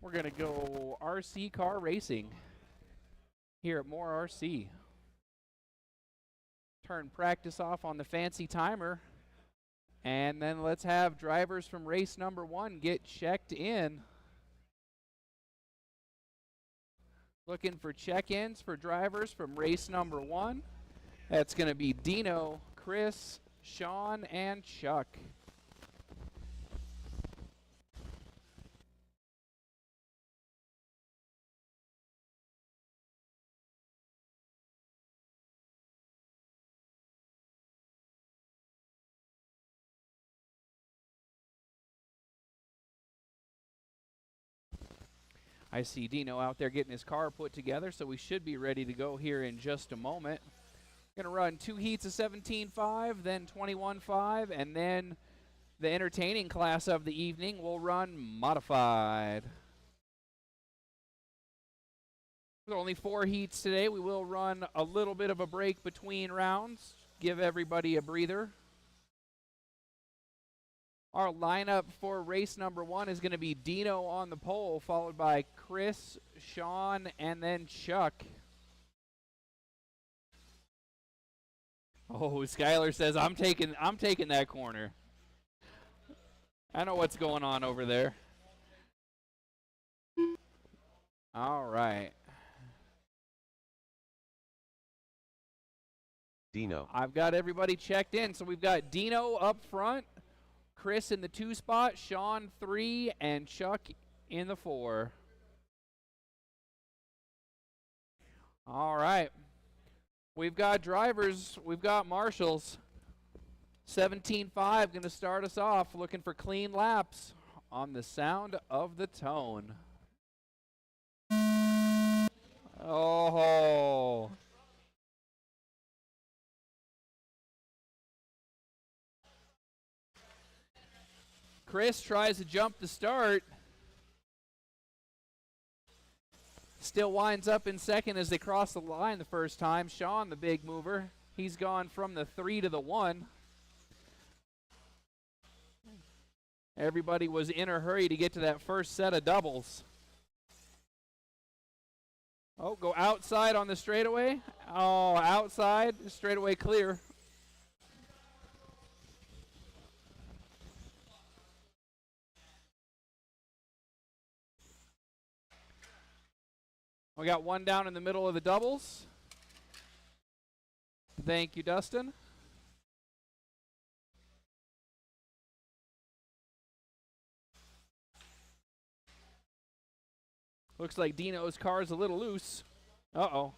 We're going to go RC car racing here at MHOR RC. Turn practice off on the fancy timer. And then let's have drivers from race number 1 get checked in. Looking for check-ins for drivers from race number 1. That's going to be Dino, Chris, Sean, and Chuck. I see Dino out there getting his car put together, so we should be ready to go here in just a moment. Going to run 2 heats of 17.5, then 21.5, and then the entertaining class of the evening will run modified. With only 4 heats today, we will run a little bit of a break between rounds, give everybody a breather. Our lineup for race number 1 is going to be Dino on the pole, followed by Chris, Sean, and then Chuck. Oh, Skylar says, I'm taking that corner. I know what's going on over there. All right. Dino. I've got everybody checked in. So we've got Dino up front, Chris in the 2 spot, Sean 3, and Chuck in the 4. All right. We've got drivers. We've got marshals. 17.5 going to start us off, looking for clean laps on the sound of the tone. Oh. Chris tries to jump the start. Still winds up in second as they cross the line the first time. Sean, the big mover, he's gone from the 3 to the 1. Everybody was in a hurry to get to that first set of doubles. Oh, go outside on the straightaway. Oh, outside, straightaway clear. We got one down in the middle of the doubles. Thank you, Dustin. Looks like Dino's car is a little loose. Uh-oh.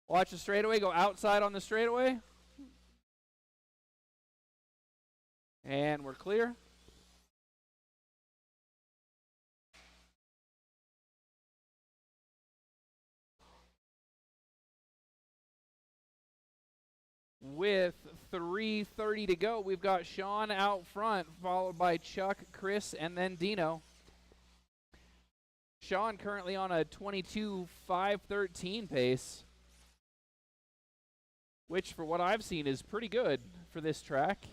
Watch the straightaway. Go outside on the straightaway. And we're clear. With 3:30 to go, we've got Sean out front, followed by Chuck, Chris, and then Dino. Sean currently on a 22.513 pace, which for what I've seen is pretty good for this track.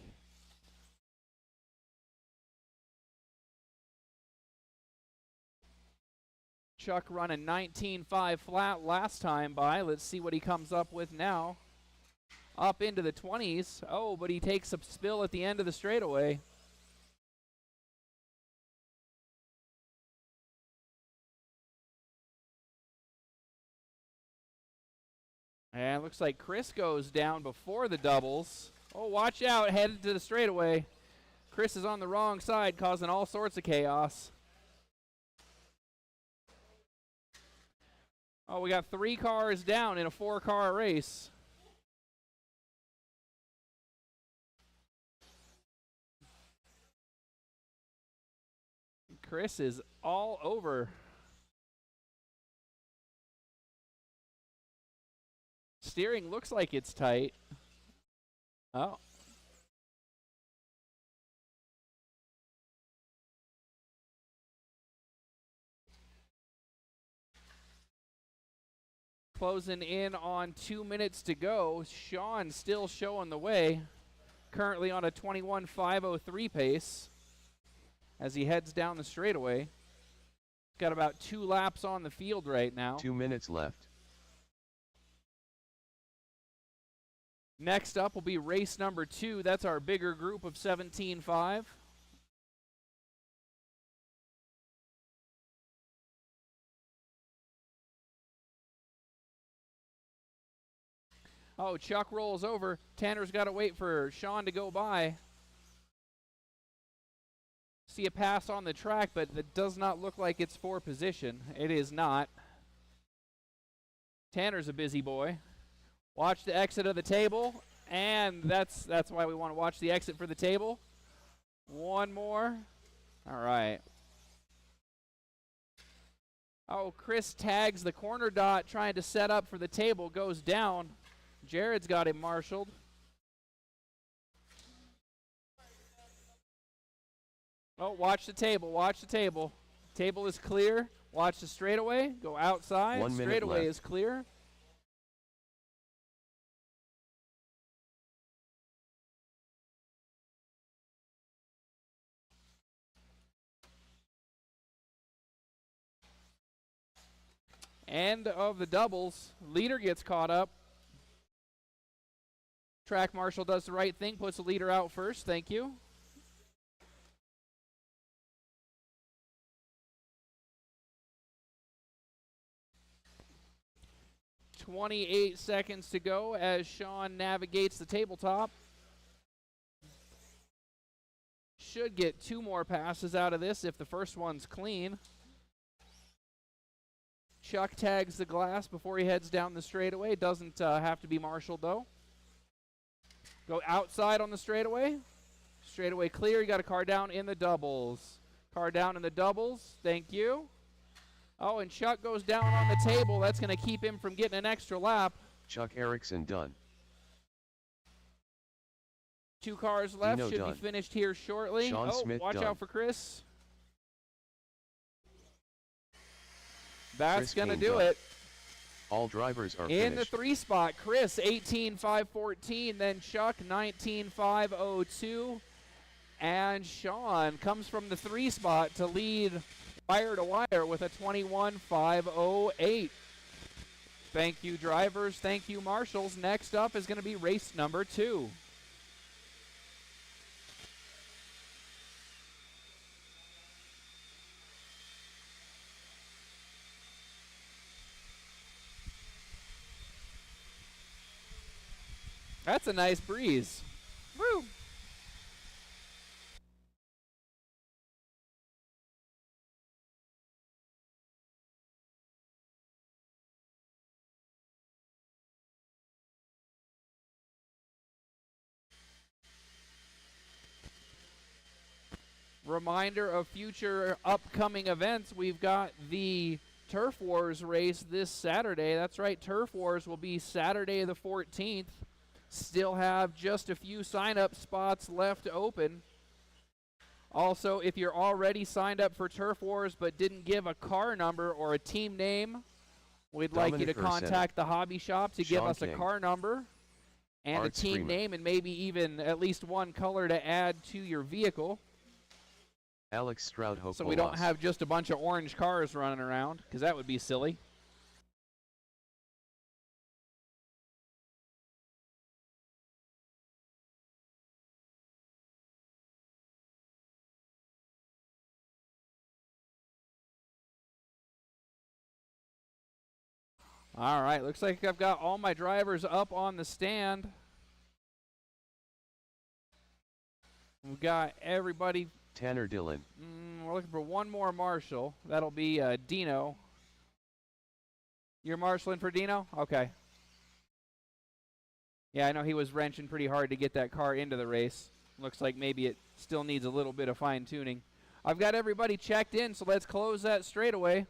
Chuck running 19.5 flat last time by. Let's see what he comes up with now. Up into the 20s. Oh, but he takes a spill at the end of the straightaway. And looks like Chris goes down before the doubles. Oh, watch out, headed to the straightaway. Chris is on the wrong side, causing all sorts of chaos. Oh, we got 3 cars down in a 4-car race. Chris is all over. Steering looks like it's tight. Oh. Closing in on 2 minutes to go. Sean still showing the way. Currently on a 21.503 pace as he heads down the straightaway. Got about 2 laps on the field right now. 2 minutes left. Next up will be race number 2. That's our bigger group of 17.5. Oh, Chuck rolls over. Tanner's got to wait for Sean to go by. See a pass on the track, but it does not look like it's for position. It is not. Tanner's a busy boy. Watch the exit of the table, and that's why we want to watch the exit for the table. One more. All right. Oh, Chris tags the corner dot trying to set up for the table, goes down. Jared's got him marshaled. Oh, watch the table, watch the table. Table is clear. Watch the straightaway, go outside. 1 minute straightaway left. is clear. End of the doubles. Leader gets caught up. Track marshal does the right thing, puts the leader out first. Thank you. .28 seconds to go as Sean navigates the tabletop. Should get 2 more passes out of this if the first one's clean. Chuck tags the glass before he heads down the straightaway. Doesn't have to be marshaled, though. Go outside on the straightaway. Straightaway clear. You got a car down in the doubles. Car down in the doubles. Thank you. Oh, and Chuck goes down on the table. That's going to keep him from getting an extra lap. Chuck Erickson done. 2 cars left. Dino Should done. be finished here shortly. Sean Smith watch done. out for Chris. That's Chris going to Kane do done. it. All drivers are In finished. the 3 spot, Chris, 18.514. Then Chuck, 19.502. And Sean comes from the 3 spot to lead wire to wire with a 21.508. Thank you, drivers. Thank you, marshals. Next up is going to be race number 2. That's a nice breeze. Woo! Reminder of future upcoming events. We've got the Turf Wars race this Saturday. That's right, Turf Wars will be Saturday the 14th. Still have just a few sign-up spots left open. Also, if you're already signed up for Turf Wars but didn't give a car number or a team name, we'd like you to contact the hobby shop to give us a car number and a team name and maybe even at least one color to add to your vehicle. Alex Stroud Hope. So we don't have just a bunch of orange cars running around, because that would be silly. All right, looks like I've got all my drivers up on the stand. We've got everybody. Tanner Dillon. We're looking for one more marshal. That'll be Dino. You're marshaling for Dino? Okay. Yeah, I know he was wrenching pretty hard to get that car into the race. Looks like maybe it still needs a little bit of fine-tuning. I've got everybody checked in, so let's close that straightaway.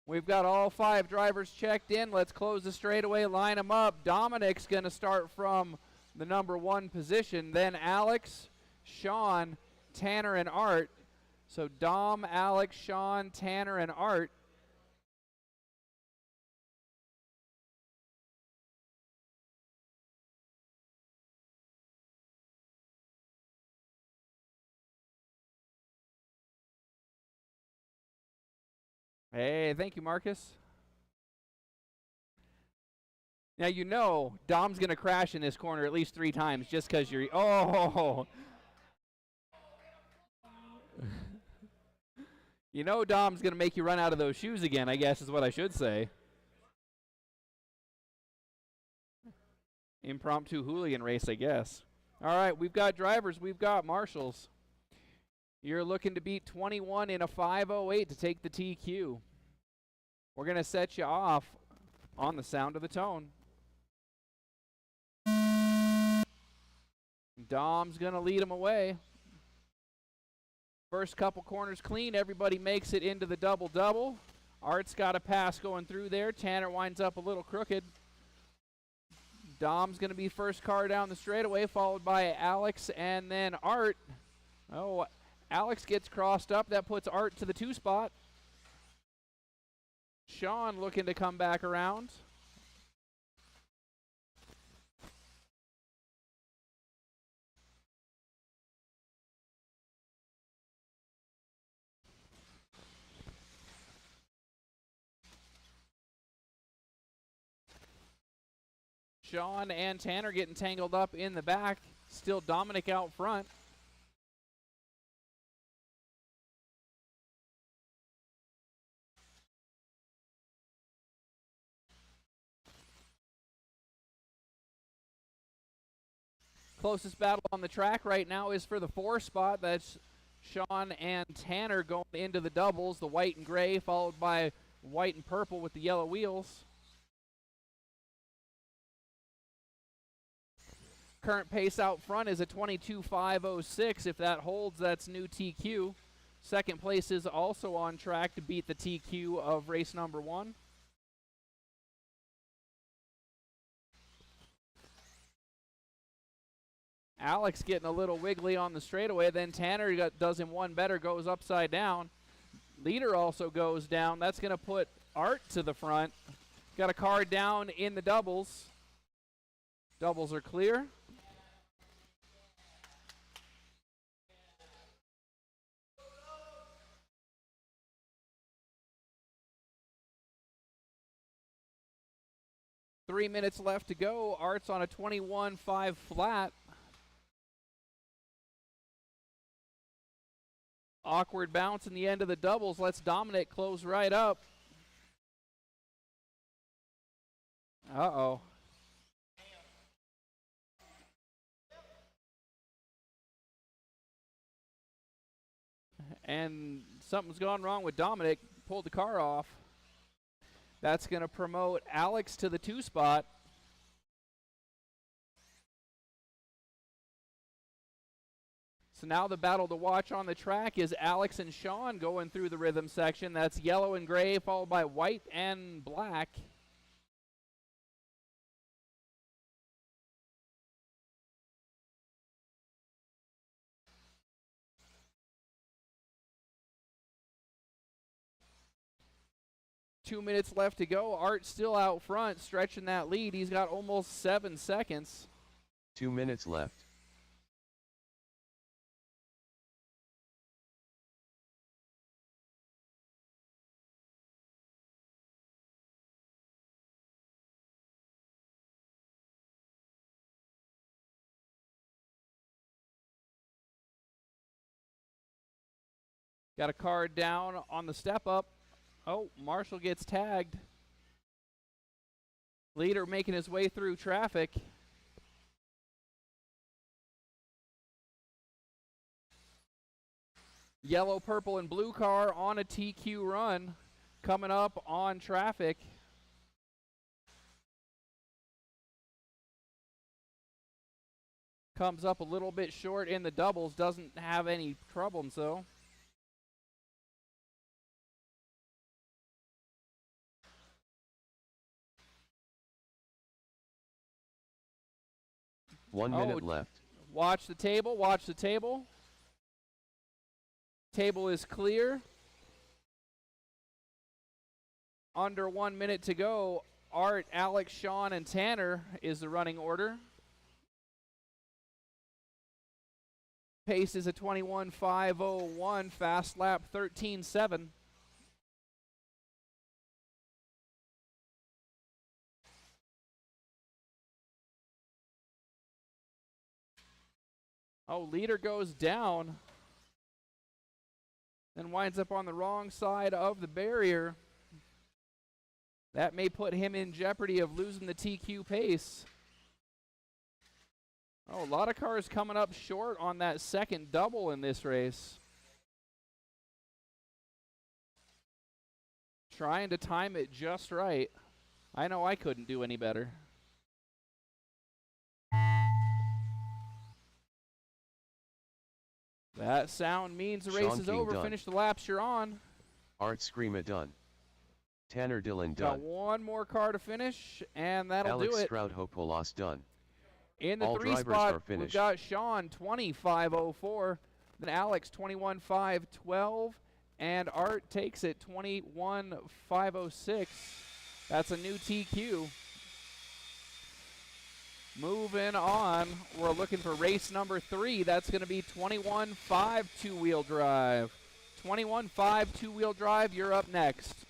We've got all 5 drivers checked in. Let's close the straightaway, line them up. Dominic's going to start from the number 1 position. Then Alex, Sean, Tanner, and Art. So Dom, Alex, Sean, Tanner, and Art. Hey, thank you, Marcus. Now you know Dom's going to crash in this corner at least 3 times just because you're... Oh! You know Dom's going to make you run out of those shoes again, I guess is what I should say. Impromptu hooligan race, I guess. All right, we've got drivers. We've got marshals. You're looking to beat 21 in a 5:08 to take the TQ. We're going to set you off on the sound of the tone. Dom's going to lead him away. First couple corners clean. Everybody makes it into the double-double. Art's got a pass going through there. Tanner winds up a little crooked. Dom's going to be first car down the straightaway, followed by Alex and then Art. Oh, Alex gets crossed up. That puts Art to the 2 spot. Sean looking to come back around. Sean and Tanner getting tangled up in the back. Still Dominic out front. Closest battle on the track right now is for the 4 spot. That's Sean and Tanner going into the doubles, the white and gray, followed by white and purple with the yellow wheels. Current pace out front is a 22.506. If that holds, that's new TQ. Second place is also on track to beat the TQ of race number 1. Alex getting a little wiggly on the straightaway. Then Tanner does him one better, goes upside down. Leader also goes down. That's going to put Art to the front. Got a car down in the doubles. Doubles are clear. Three minutes left to go. Art's on a 21.5 flat. Awkward bounce in the end of the doubles. Lets Dominic close right up. Uh-oh. And something's gone wrong with Dominic. Pulled the car off. That's going to promote Alex to the 2 spot. So now the battle to watch on the track is Alex and Sean going through the rhythm section. That's yellow and gray, followed by white and black. Two minutes left to go. Art still out front, stretching that lead. He's got almost 7 seconds. 2 minutes left. Got a car down on the step up. Oh, Marshall gets tagged. Leader making his way through traffic. Yellow, purple, and blue car on a TQ run. Coming up on traffic. Comes up a little bit short in the doubles. Doesn't have any problems, though. One minute left. Watch the table, watch the table. Table is clear. Under 1 minute to go. Art, Alex, Sean, and Tanner is the running order. Pace is a 21.501, fast lap 13.7. Oh, leader goes down. Then winds up on the wrong side of the barrier. That may put him in jeopardy of losing the TQ pace. Oh, a lot of cars coming up short on that second double in this race. Trying to time it just right. I know I couldn't do any better. That sound means the race is over. Done. Finish the laps you're on. Art Screama done. Tanner Dillon Got done. one more car to finish, and that'll Alex do it. Stroud Hopolas done. In the All 3 drivers spot, are finished. we've got Sean 25.04, then Alex 21.512, and Art takes it 21.506. That's a new TQ. Moving on, we're looking for race number 3. That's going to be 21.5 two-wheel drive. 21.5 two-wheel drive, you're up next.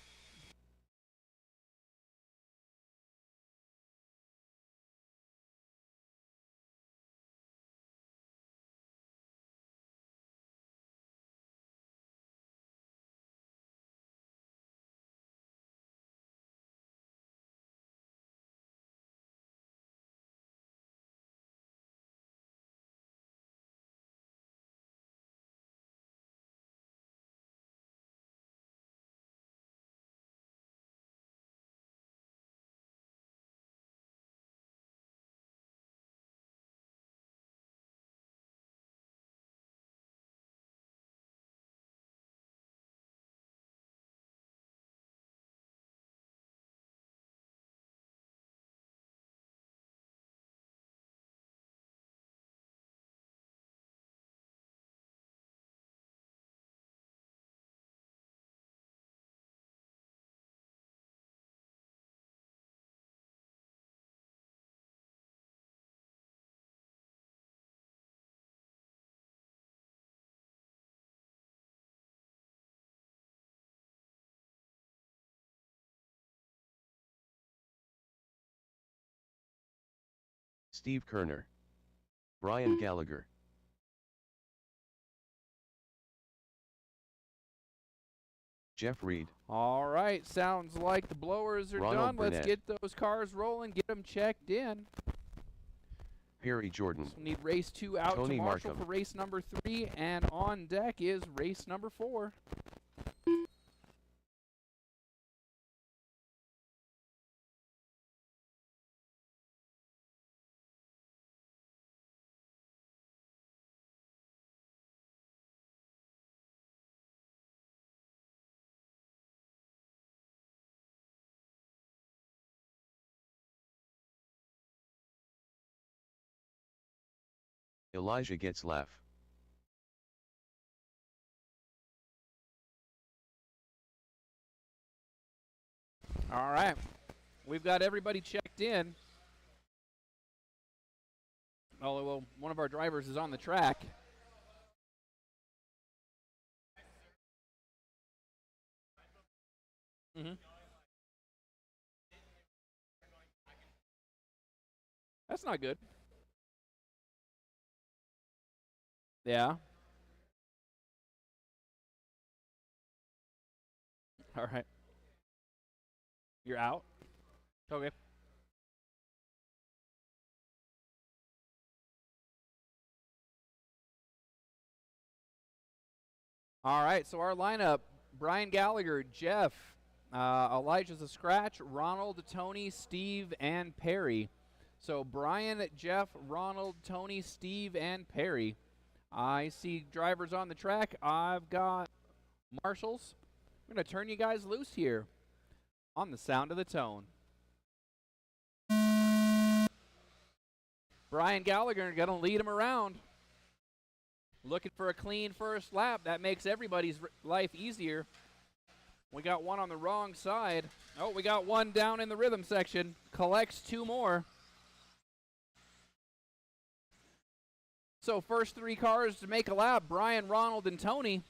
Steve Kerner. Brian Gallagher. Jeff Reed. All right, sounds like the blowers are Ronald done. Burnett. Let's get those cars rolling, get them checked in. Perry Jordan. So we need race 2 out Tony to Marshall Markham. for race number 3, and on deck is race number 4. Elijah gets laugh. All right, we've got everybody checked in. Oh, well, one of our drivers is on the track. That's not good. Yeah. All right. You're out? Okay. All right, so our lineup, Brian Gallagher, Jeff, Elijah's a scratch, Ronald, Tony, Steve, and Perry. So Brian, Jeff, Ronald, Tony, Steve, and Perry. I see drivers on the track. I've got marshals. I'm going to turn you guys loose here on the sound of the tone. Brian Gallagher going to lead him around. Looking for a clean first lap. That makes everybody's life easier. We got one on the wrong side. Oh, we got one down in the rhythm section. Collects 2 more. So first 3 cars to make a lap, Brian, Ronald, and Tony.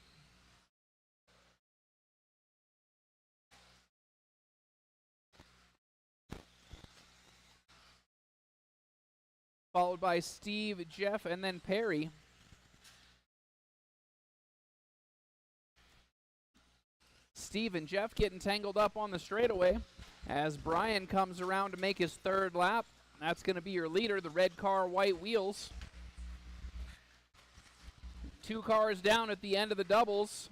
Followed by Steve, Jeff, and then Perry. Steve and Jeff getting tangled up on the straightaway as Brian comes around to make his third lap. That's going to be your leader, the red car, white wheels. 2 cars down at the end of the doubles.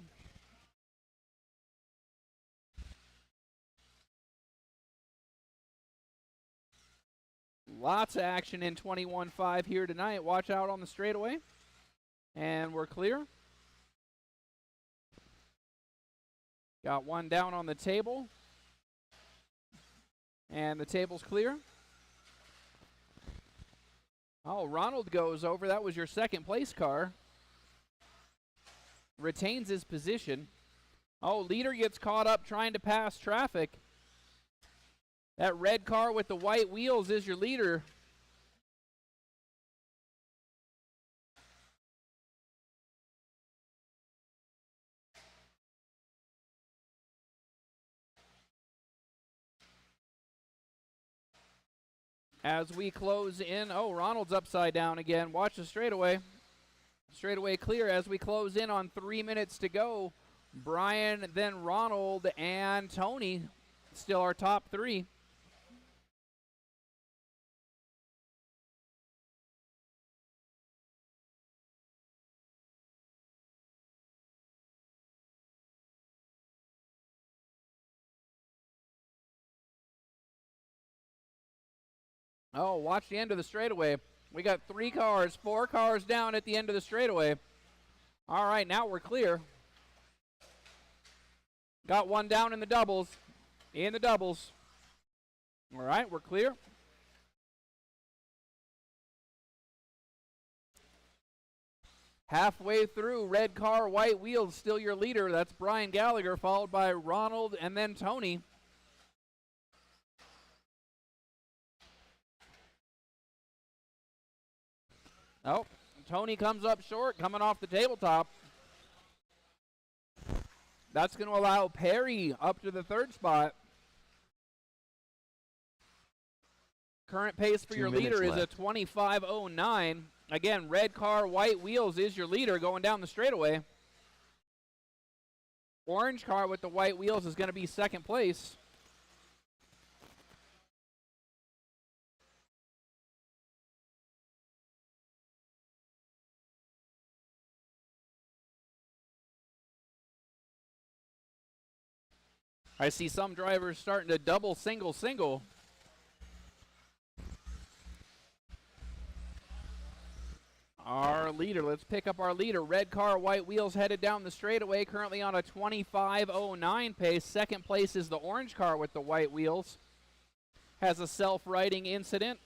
Lots of action in 21.5 here tonight. Watch out on the straightaway. And we're clear. Got one down on the table. And the table's clear. Oh, Ronald goes over. That was your second place car. Retains his position. Oh, leader gets caught up trying to pass traffic. That red car with the white wheels is your leader. As we close in, oh, Ronald's upside down again. Watch the straightaway. Straightaway clear as we close in on 3 minutes to go. Brian, then Ronald, and Tony still our top 3. Oh, watch the end of the straightaway. We got 3 cars, 4 cars down at the end of the straightaway. All right, now we're clear. Got one down in the doubles. All right, we're clear. Halfway through, red car, white wheels, still your leader. That's Brian Gallagher, followed by Ronald and then Tony. Oh, Tony comes up short, coming off the tabletop. That's going to allow Perry up to the 3rd spot. Current pace for your leader is a 25.09. Again, red car, white wheels is your leader going down the straightaway. Orange car with the white wheels is going to be 2nd place. I see some drivers starting to double, single, single. Our leader, let's pick up our leader. Red car, white wheels headed down the straightaway, currently on a 25.09 pace. 2nd place is the orange car with the white wheels. Has a self-righting incident.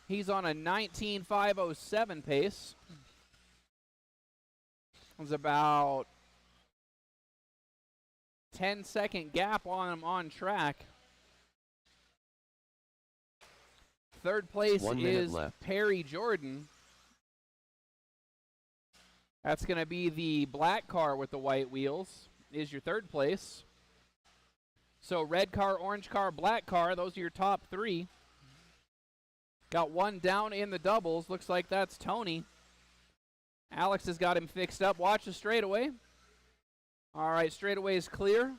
He's on a 19.507 pace. There's about 10-second gap on him on track. 3rd place is Perry Jordan. That's going to be the black car with the white wheels is your 3rd place. So red car, orange car, black car, those are your top 3. Got one down in the doubles. Looks like that's Tony. Alex has got him fixed up. Watch the straightaway. All right, straightaway is clear.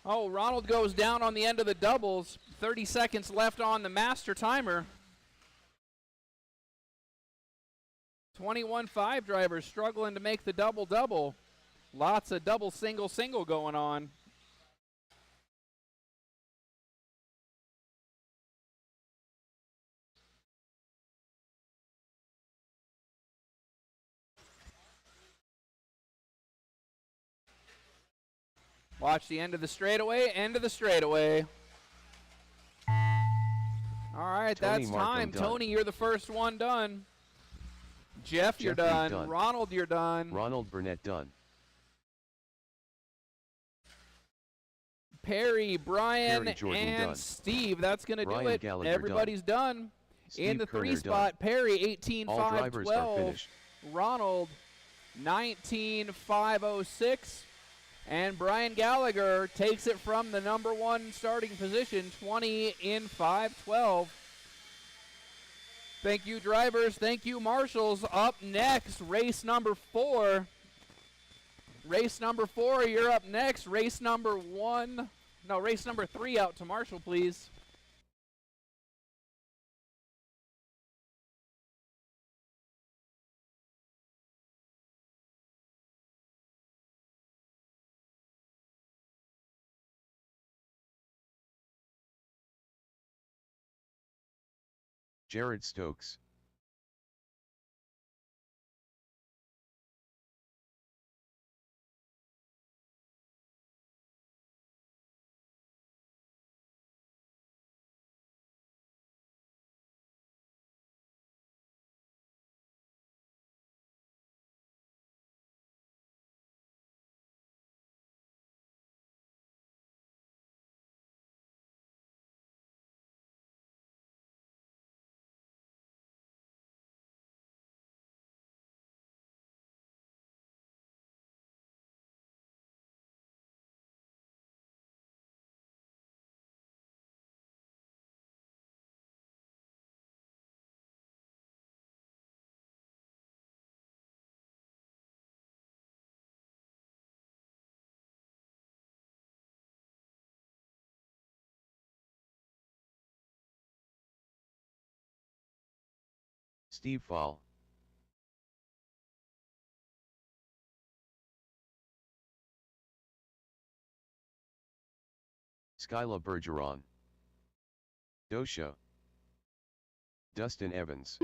Oh, Ronald goes down on the end of the doubles. 30 seconds left on the master timer. 21.5 drivers struggling to make the double-double. Lots of double, single, single going on. Watch the end of the straightaway, All right, that's time. Tony, you're the first one done. Jeff, you're done. Ronald, you're done. Ronald Burnett done. Perry, Brian, and done. Steve. That's going to do it. Gallagher Everybody's done. In the 3 spot, Perry, 18.512. Ronald, 19.506. And Brian Gallagher takes it from the number 1 starting position, 20 in 512. Thank you, drivers. Thank you, marshals. Up next, race number 4. Race number 4, you're up next. Race number 3 out to Marshall, please. Jared Stokes. Steve Fall. Skyla Bergeron. Dosha. Dustin Evans.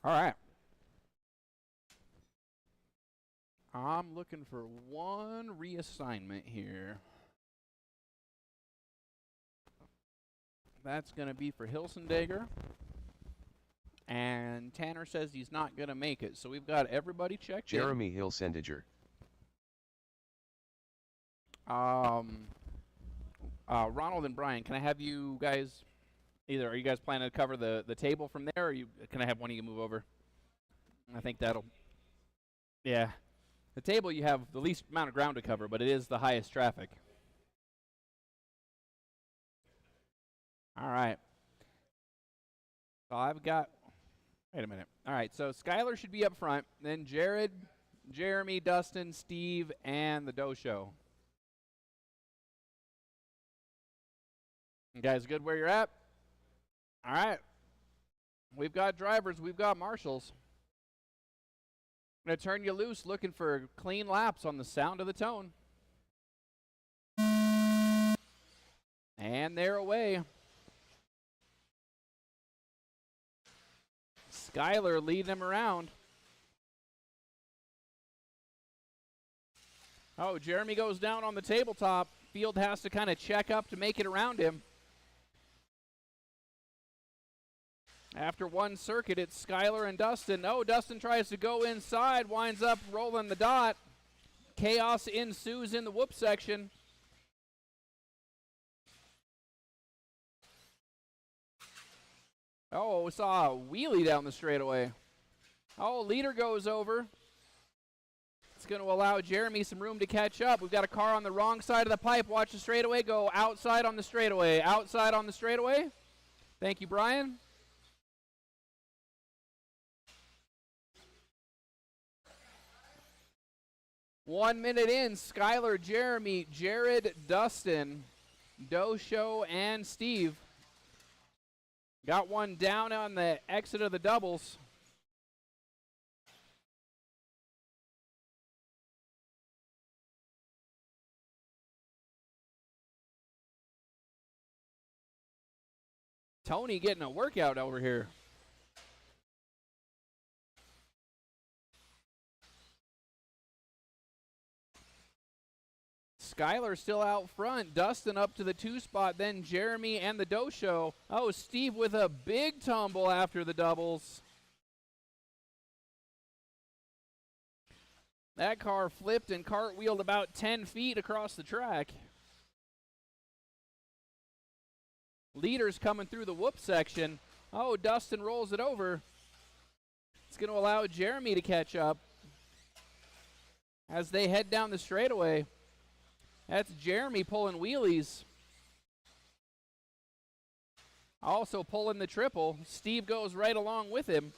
All right. I'm looking for one reassignment here. That's going to be for Hilsendager. And Tanner says he's not going to make it. So we've got everybody checked Jeremy Hilsendager. Ronald and Brian, can I have you guys, are you guys planning to cover the table from there, or can I have one of you move over? I think that'll, yeah. The table you have the least amount of ground to cover, but it is the highest traffic. All right. So I've got, wait a minute. All right, so Skylar should be up front. Then Jared, Jeremy, Dustin, Steve, and the Doe Show. You guys good where you're at? All right. We've got drivers. We've got marshals. I'm going to turn you loose looking for clean laps on the sound of the tone. And they're away. Skylar leading them around. Oh, Jeremy goes down on the tabletop. Field has to kind of check up to make it around him. After one circuit, it's Skylar and Dustin. Oh, Dustin tries to go inside, winds up rolling the dot. Chaos ensues in the whoop section. Oh, we saw a wheelie down the straightaway. Oh, leader goes over. It's going to allow Jeremy some room to catch up. We've got a car on the wrong side of the pipe. Watch the straightaway go outside on the straightaway. Outside on the straightaway. Thank you, Brian. One minute in, Skylar, Jeremy, Jared, Dustin, Doe Show, and Steve. Got one down on the exit of the doubles. Tony getting a workout over here. Skylar still out front. Dustin up to the 2 spot. Then Jeremy and the Dosho. Oh, Steve with a big tumble after the doubles. That car flipped and cartwheeled about 10 feet across the track. Leaders coming through the whoop section. Oh, Dustin rolls it over. It's going to allow Jeremy to catch up as they head down the straightaway. That's Jeremy pulling wheelies. Also pulling the triple. Steve goes right along with him.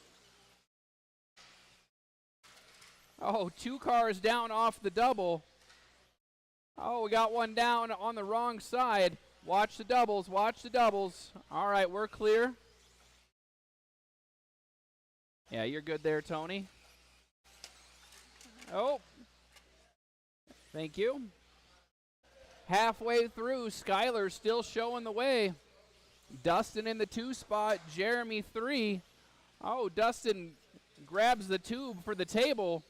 Oh, 2 cars down off the double. Oh, we got one down on the wrong side. Watch the doubles, watch the doubles. All right, we're clear. Yeah, you're good there, Tony. Oh, thank you. Halfway through, Skylar still showing the way. Dustin in the 2 spot, Jeremy 3. Oh, Dustin grabs the tube for the table.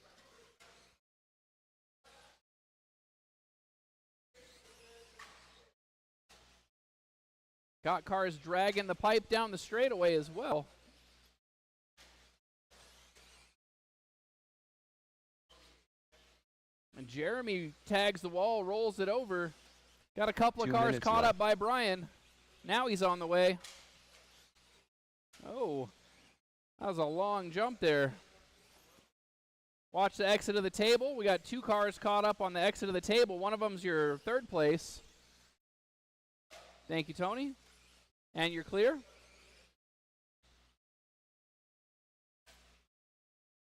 Got cars dragging the pipe down the straightaway as well. And Jeremy tags the wall, rolls it over. Got a couple of cars caught up by Brian. Now he's on the way. Oh, that was a long jump there. Watch the exit of the table. We got 2 cars caught up on the exit of the table. One of them's your 3rd place. Thank you, Tony. And you're clear.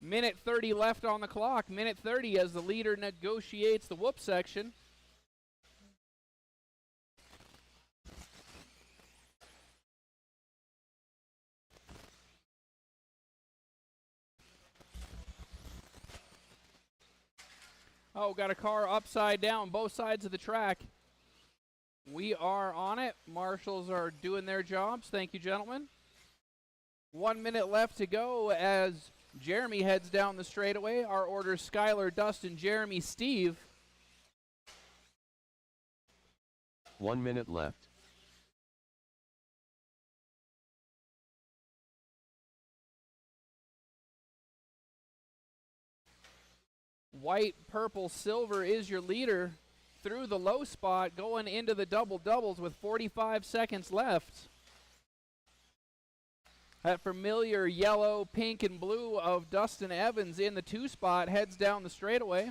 Minute 30 left on the clock. Minute 30 as the leader negotiates the whoop section. Oh, got a car upside down, both sides of the track. We are on it. Marshals are doing their jobs. Thank you, gentlemen. 1 minute left to go as Jeremy heads down the straightaway. Our orders: Skylar, Dustin, Jeremy, Steve. 1 minute left. White, purple, silver is your leader through the low spot, going into the double doubles with 45 seconds left. That familiar yellow, pink, and blue of Dustin Evans in the 2 spot heads down the straightaway.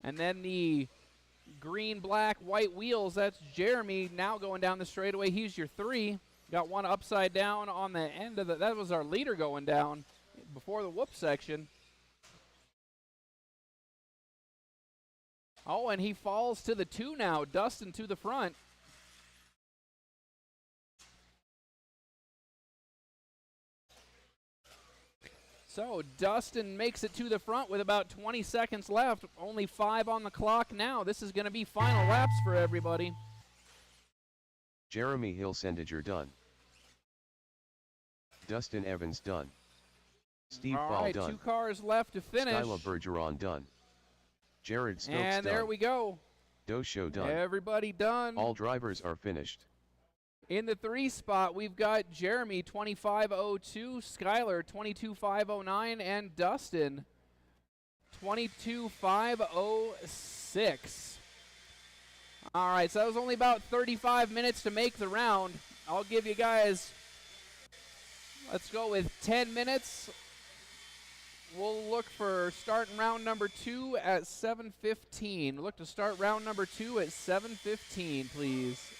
And then the green, black, white wheels, that's Jeremy now going down the straightaway. He's your 3. Got one upside down on the end of the, that was our leader going down before the whoop section. Oh, and he falls to the 2 now. Dustin to the front. So Dustin makes it to the front with about 20 seconds left. Only 5 on the clock now. This is going to be final laps for everybody. Jeremy Hilsendiger done. Dustin Evans done. Steve Ball done. 2 cars left to finish. Skylar Bergeron done. Jared Stokes done. And there we go. Dosho done. Everybody done. All drivers are finished. In the 3 spot, we've got Jeremy 25:02, Skylar 22:509, and Dustin 22:506. All right, so that was only about 35 minutes to make the round. I'll give you guys, let's go with 10 minutes. We'll look for starting round number 2 at 7:15. Look to start round number 2 at 7:15, please.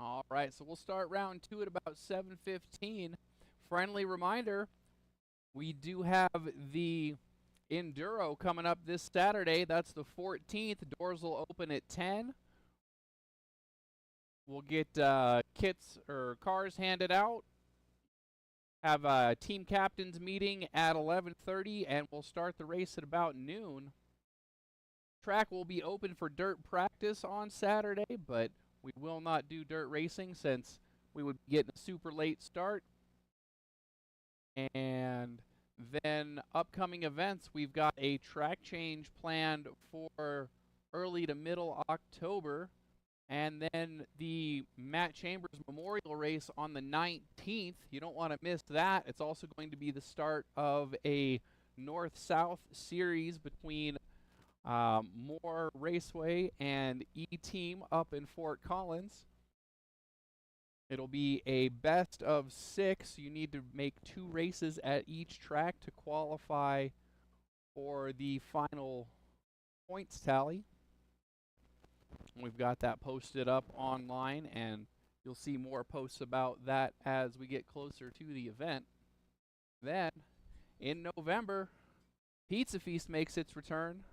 All right, so we'll start round 2 at about 7:15. Friendly reminder, we do have the Enduro coming up this Saturday. That's the 14th. Doors will open at 10. We'll get kits or cars handed out. Have a team captains meeting at 11:30, and we'll start the race at about noon. Track will be open for dirt practice on Saturday, but we will not do dirt racing since we would be getting a super late start. And then upcoming events, we've got a track change planned for early to middle October. And then the Matt Chambers Memorial Race on the 19th. You don't want to miss that. It's also going to be the start of a North-South series between MHOR Raceway and E-Team up in Fort Collins. It'll be a best of 6. You need to make 2 races at each track to qualify for the final points tally. We've got that posted up online, and you'll see more posts about that as we get closer to the event. Then, in November, Pizza Feast makes its return.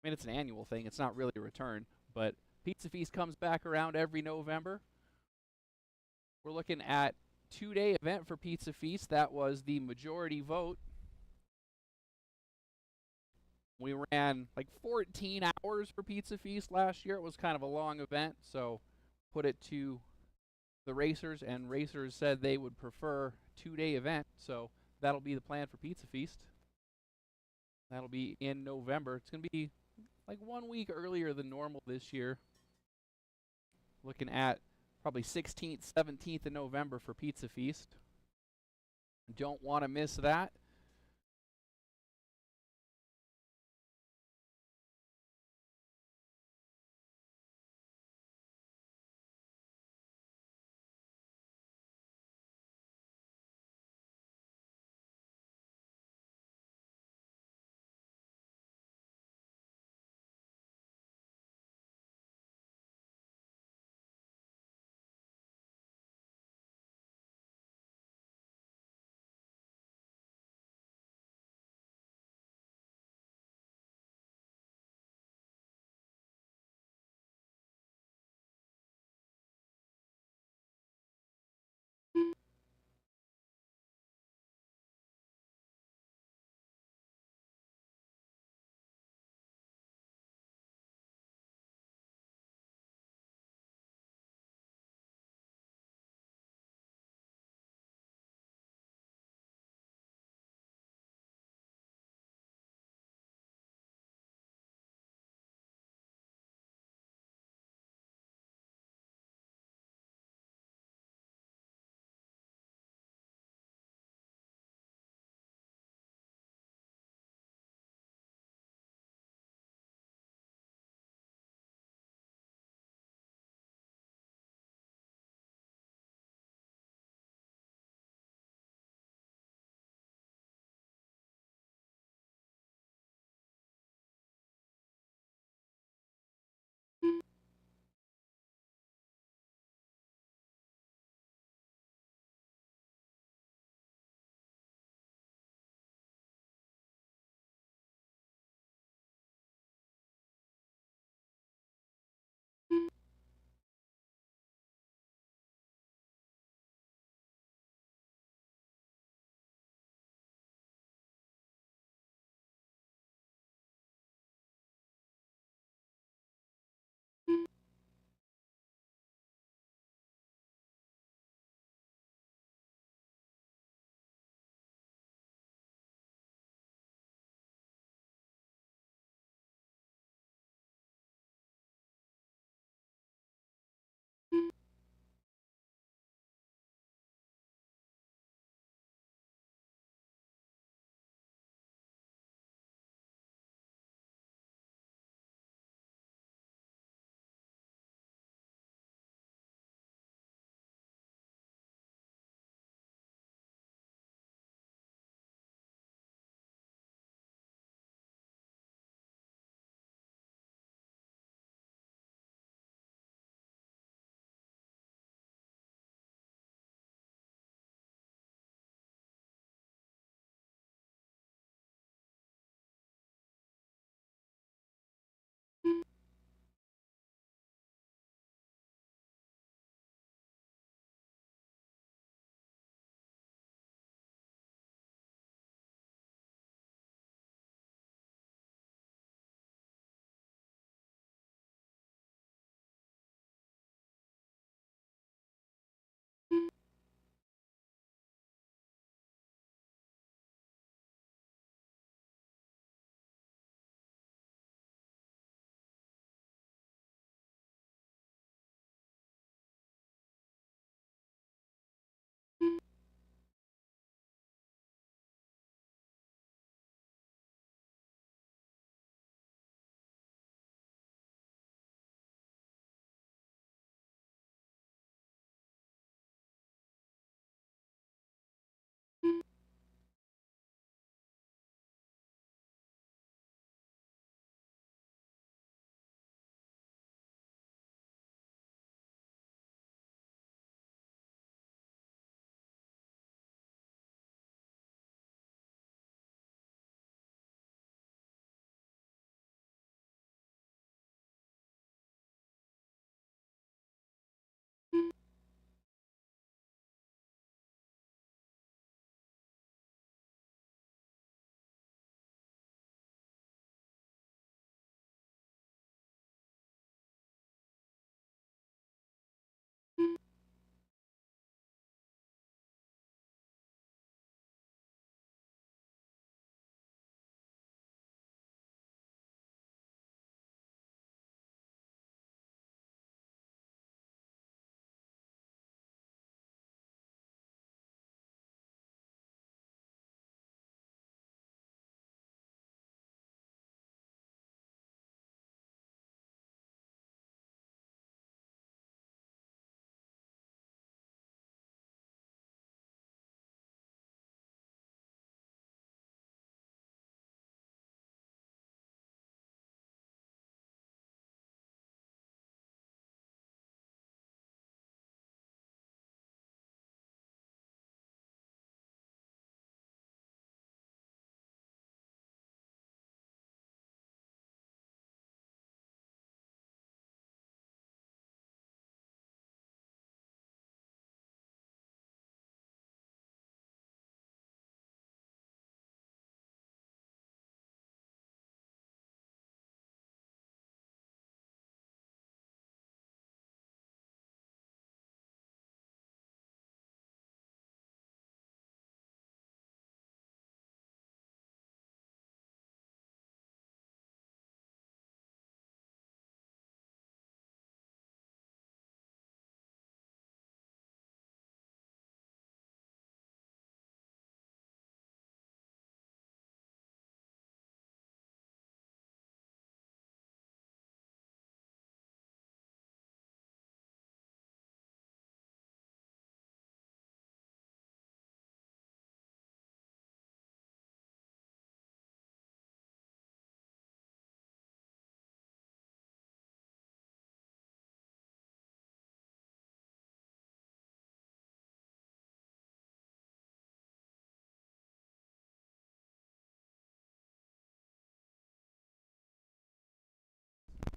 I mean, it's an annual thing. It's not really a return, but Pizza Feast comes back around every November. We're looking at 2-day event for Pizza Feast. That was the majority vote. We ran like 14 hours for Pizza Feast last year. It was kind of a long event, so put it to the racers, and racers said they would prefer 2-day event, so that'll be the plan for Pizza Feast. That'll be in November. It's going to be like 1 week earlier than normal this year. Looking at probably 16th, 17th of November for Pizza Feast. Don't want to miss that.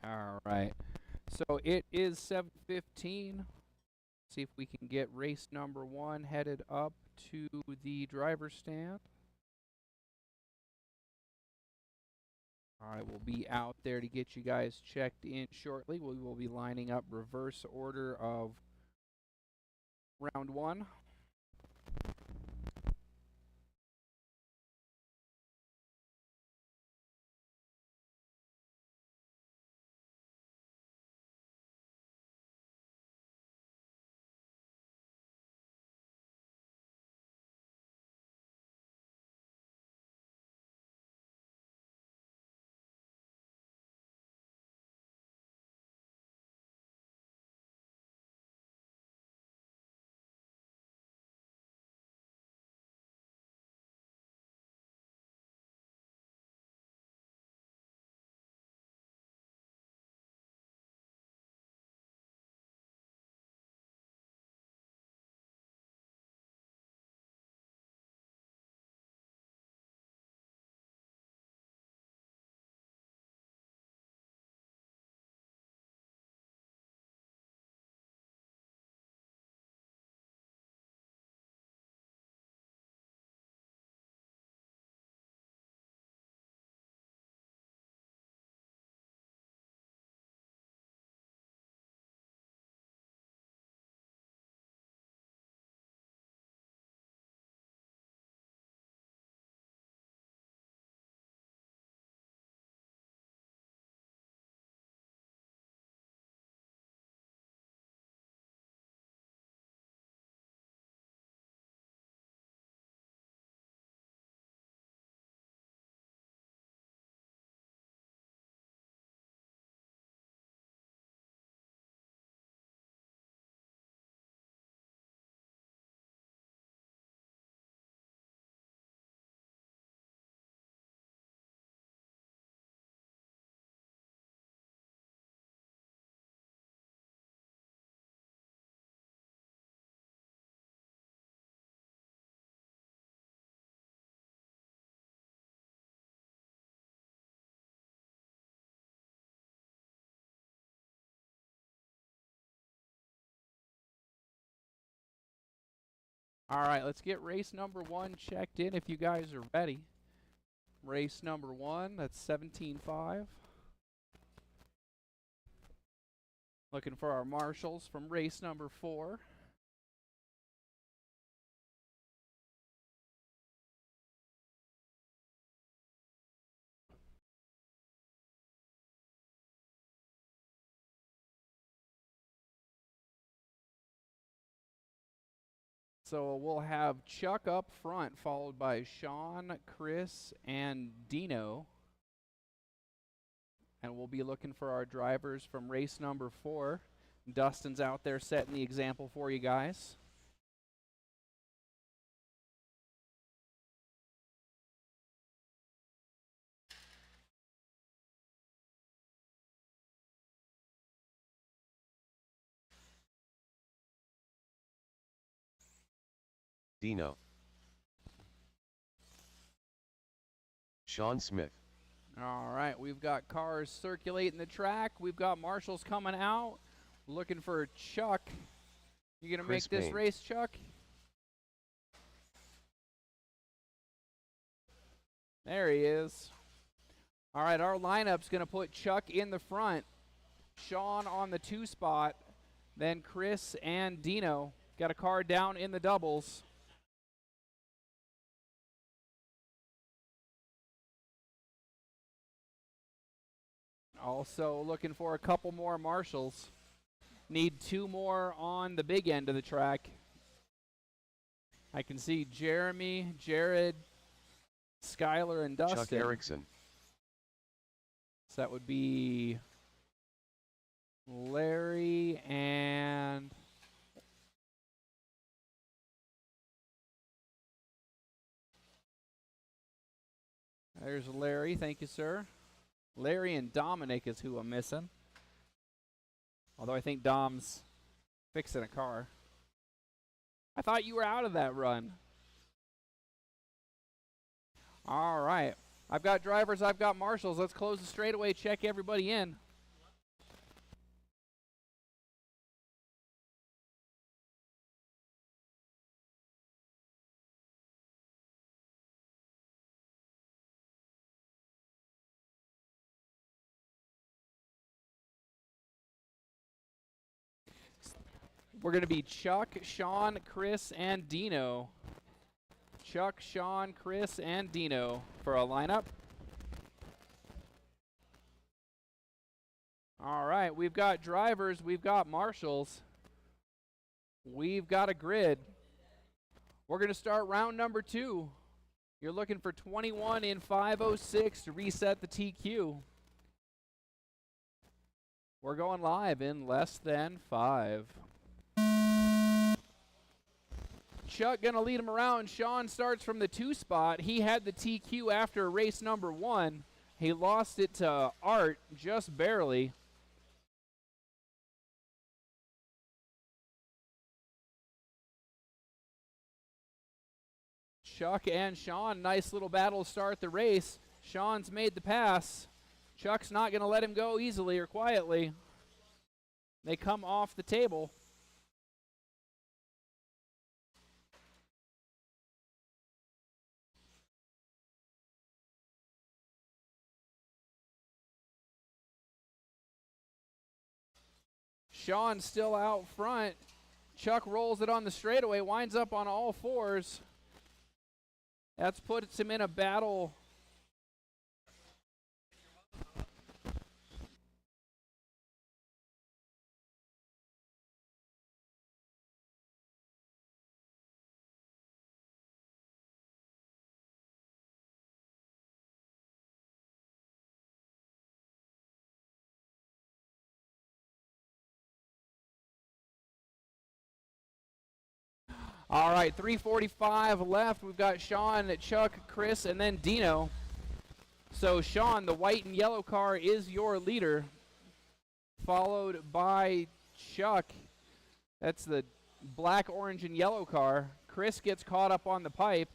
All right. So it is 7:15. See if we can get race number 1 headed up to the driver's stand. All right, we'll be out there to get you guys checked in shortly. We will be lining up reverse order of round 1. All right, let's get race number 1 checked in if you guys are ready. Race number 1, that's 17.5. Looking for our marshals from race number 4. So we'll have Chuck up front, followed by Sean, Chris, and Dino. And we'll be looking for our drivers from race number 4. Dustin's out there setting the example for you guys. Dino. Sean Smith. All right, we've got cars circulating the track. We've got marshals coming out. Looking for Chuck. You going to make this Payne. race, Chuck? There he is. All right, our lineup's going to put Chuck in the front, Sean on the 2 spot, then Chris and Dino. Got a car down in the doubles. Also looking for a couple more marshals. Need 2 more on the big end of the track. I can see Jeremy, Jared, Skylar, and Dustin. Chuck Erickson. So that would be Larry and there's Larry. Thank you, sir. Larry and Dominic is who I'm missing. Although I think Dom's fixing a car. I thought you were out of that run. All right. I've got drivers, I've got marshals. Let's close the straightaway, check everybody in. We're going to be Chuck, Sean, Chris, and Dino. Chuck, Sean, Chris, and Dino for a lineup. All right, we've got drivers, we've got marshals, we've got a grid. We're going to start round number 2. You're looking for 21 in 5:06 to reset the TQ. We're going live in less than 5. Chuck going to lead him around. Sean starts from the 2 spot. He had the TQ after race number 1. He lost it to Art just barely. Chuck and Sean, nice little battle to start the race. Sean's made the pass. Chuck's not going to let him go easily or quietly. They come off the table. Sean still out front. Chuck rolls it on the straightaway, winds up on all 4s. That puts him in a battle. All right, 3:45 left. We've got Sean, Chuck, Chris, and then Dino. So Sean, the white and yellow car is your leader, followed by Chuck. That's the black, orange, and yellow car. Chris gets caught up on the pipe.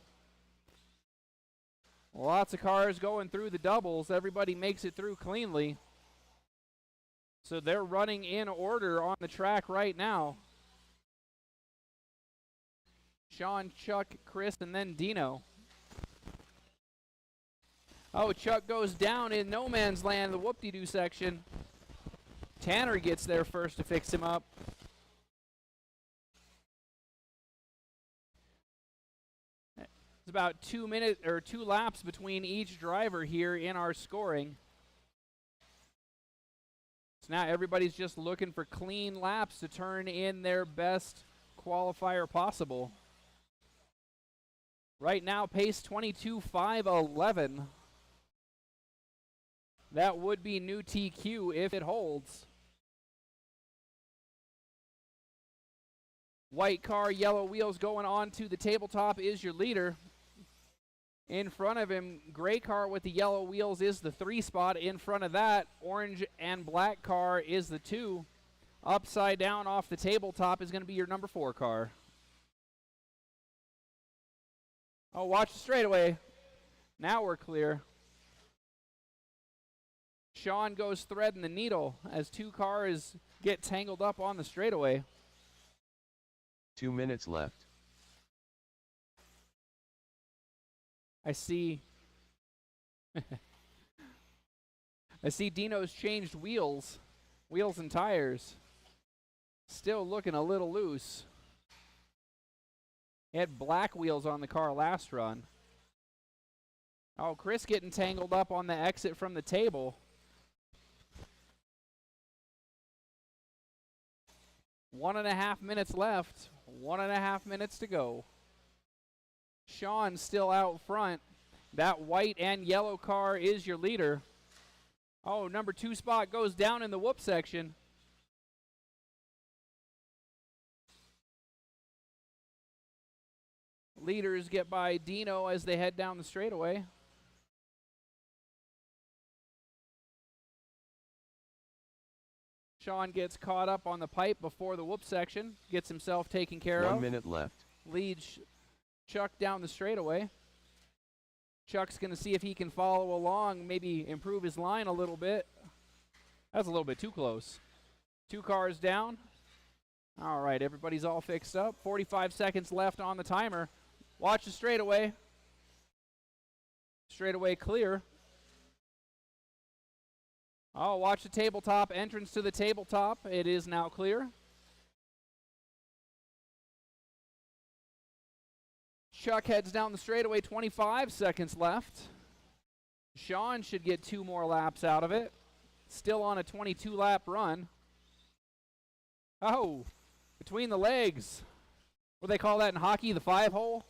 Lots of cars going through the doubles. Everybody makes it through cleanly. So they're running in order on the track right now. Sean, Chuck, Chris, and then Dino. Oh, Chuck goes down in no man's land, the whoop-de-doo section. Tanner gets there first to fix him up. It's about 2 laps between each driver here in our scoring. So now everybody's just looking for clean laps to turn in their best qualifier possible. Right now, pace 22.511. That would be new TQ if it holds. White car, yellow wheels going on to the tabletop is your leader. In front of him, gray car with the yellow wheels is the 3 spot. In front of that, orange and black car is the 2. Upside down off the tabletop is going to be your number 4 car. Oh, watch the straightaway. Now we're clear. Sean goes threading the needle as 2 cars get tangled up on the straightaway. 2 minutes left. I see Dino's changed wheels and tires. Still looking a little loose. He had black wheels on the car last run. Oh, Chris getting tangled up on the exit from the table. 1.5 minutes left. 1.5 minutes to go. Sean still out front. That white and yellow car is your leader. Oh, number 2 spot goes down in the whoop section. Leaders get by Dino as they head down the straightaway. Sean gets caught up on the pipe before the whoop section, gets himself taken care of. 1 minute left. Leads Chuck down the straightaway. Chuck's going to see if he can follow along, maybe improve his line a little bit. That's a little bit too close. 2 cars down. All right, everybody's all fixed up. 45 seconds left on the timer. Watch the straightaway. Straightaway clear. Oh, watch the tabletop. Entrance to the tabletop. It is now clear. Chuck heads down the straightaway, 25 seconds left. Sean should get 2 more laps out of it. Still on a 22-lap run. Oh, between the legs. What do they call that in hockey, the 5-hole?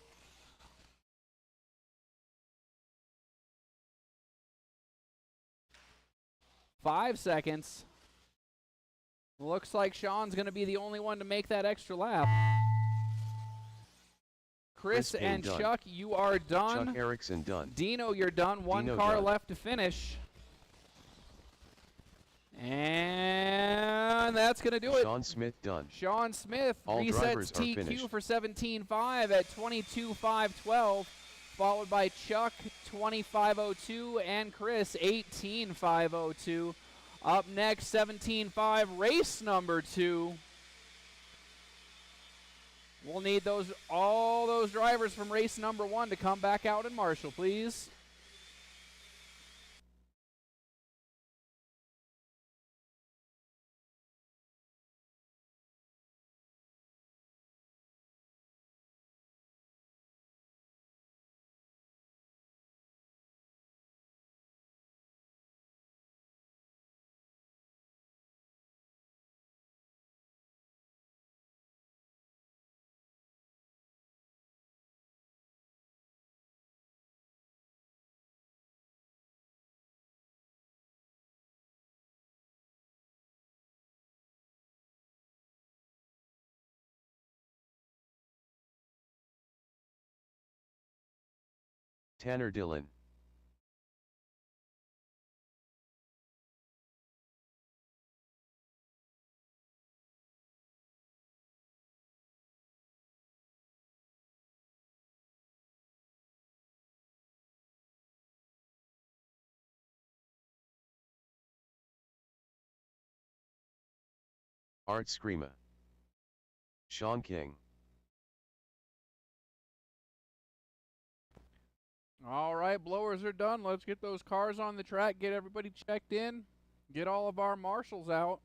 Five seconds. Looks like Sean's going to be the only one to make that extra lap. Chris and done. Chuck, you are done. Chuck Erickson done. Dino, you're done. One car done. left to finish. And that's going to do it. Sean Smith done. Sean Smith All resets TQ for 17.5 at 22.512, followed by Chuck 20.502 and Chris 18.502. Up next, 17.5, race number 2. We'll need all those drivers from race number 1 to come back out and marshal, please. Tanner Dillon. Art Screama. Sean King. All right, blowers are done. Let's get those cars on the track, get everybody checked in, get all of our marshals out.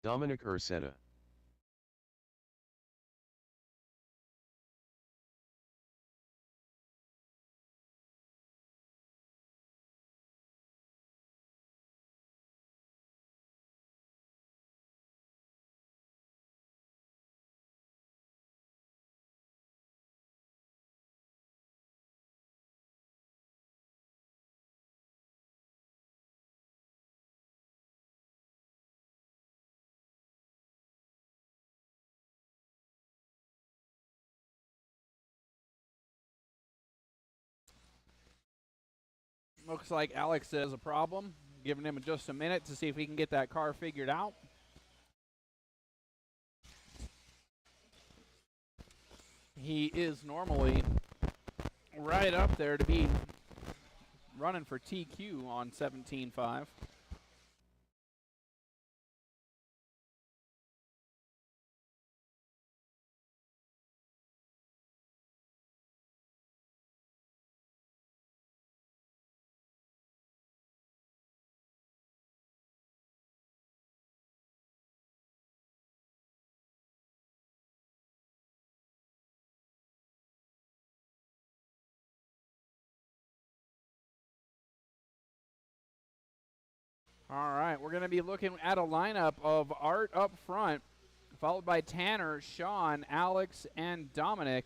Dominic Ursetta. Looks like Alex has a problem. Giving him just a minute to see if he can get that car figured out. He is normally right up there to be running for TQ on 17.5. All right, we're going to be looking at a lineup of Art up front, followed by Tanner, Sean, Alex, and Dominic.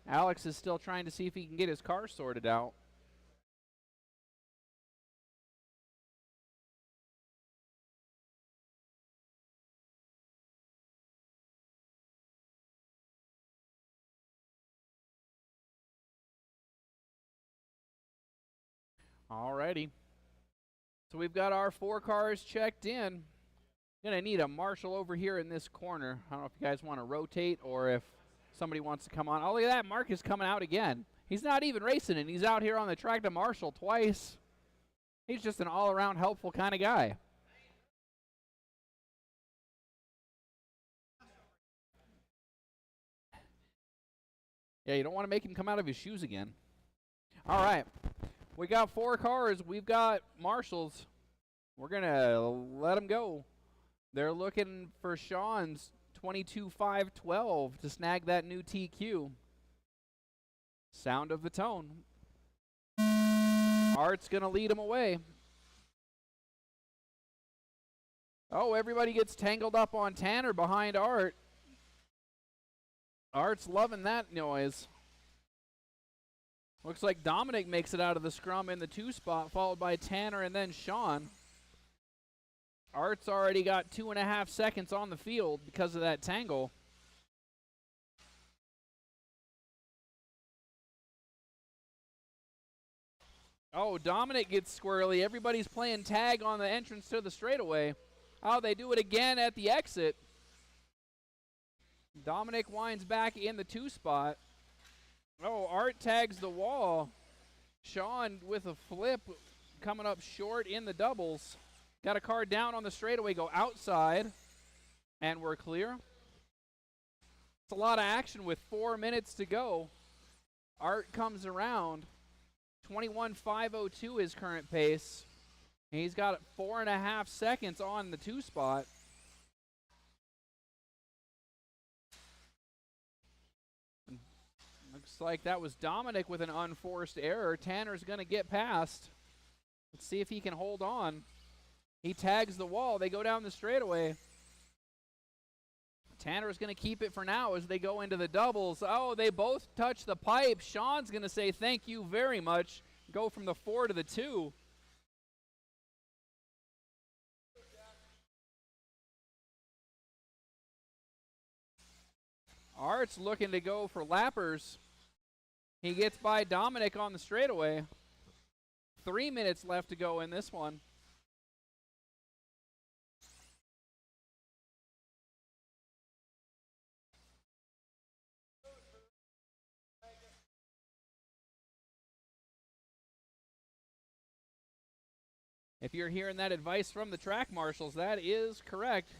Alex is still trying to see if he can get his car sorted out. All righty. So we've got our 4 cars checked in. Gonna need a marshal over here in this corner. I don't know if you guys want to rotate or if somebody wants to come on. Oh, look at that. Mark is coming out again. He's not even racing and he's out here on the track to marshal twice. He's just an all-around helpful kind of guy. Yeah, you don't want to make him come out of his shoes again. All right. We got 4 cars. We've got marshals. We're going to let them go. They're looking for Sean's 22.512 to snag that new TQ. Sound of the tone. Art's going to lead him away. Oh, everybody gets tangled up on Tanner behind Art. Art's loving that noise. Looks like Dominic makes it out of the scrum in the 2 spot, followed by Tanner and then Sean. Art's already got 2.5 seconds on the field because of that tangle. Oh, Dominic gets squirrely. Everybody's playing tag on the entrance to the straightaway. Oh, they do it again at the exit. Dominic winds back in the 2 spot. Oh, Art tags the wall. Sean with a flip coming up short in the doubles. Got a car down on the straightaway, go outside, and we're clear. It's a lot of action with 4 minutes to go. Art comes around. 21.502 his current pace. He's got 4.5 seconds on the 2 spot. Looks like that was Dominic with an unforced error. Tanner's going to get past. Let's see if he can hold on. He tags the wall. They go down the straightaway. Tanner's going to keep it for now as they go into the doubles. Oh, they both touch the pipe. Sean's going to say thank you very much. Go from the 4 to the 2. Art's looking to go for lappers. He gets by Dominic on the straightaway. 3 minutes left to go in this one. If you're hearing that advice from the track marshals, that is correct.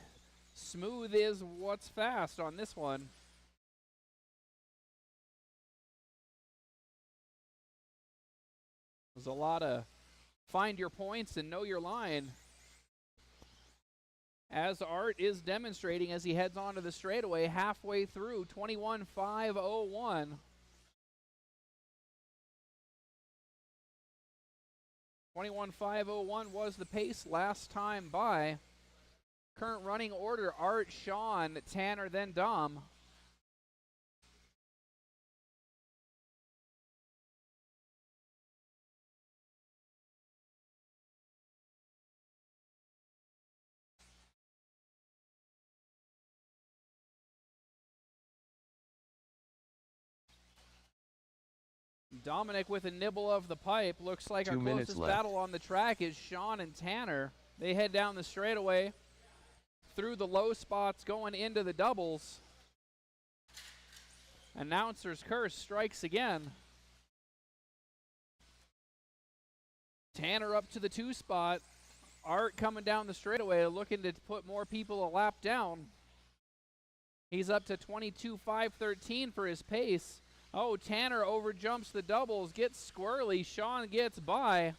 Smooth is what's fast on this one. There's a lot of find your points and know your line, as Art is demonstrating as he heads onto the straightaway halfway through. 21.501. Was the pace last time by. Current running order: Art, Sean, Tanner, then Dom. Dominic with a nibble of the pipe. Looks like our closest battle on the track is Sean and Tanner. They head down the straightaway through the low spots going into the doubles. Announcer's curse strikes again. Tanner up to the 2 spot. Art coming down the straightaway looking to put more people a lap down. He's up to 22.513 for his pace. Oh, Tanner overjumps the doubles, gets squirrely. Sean gets by.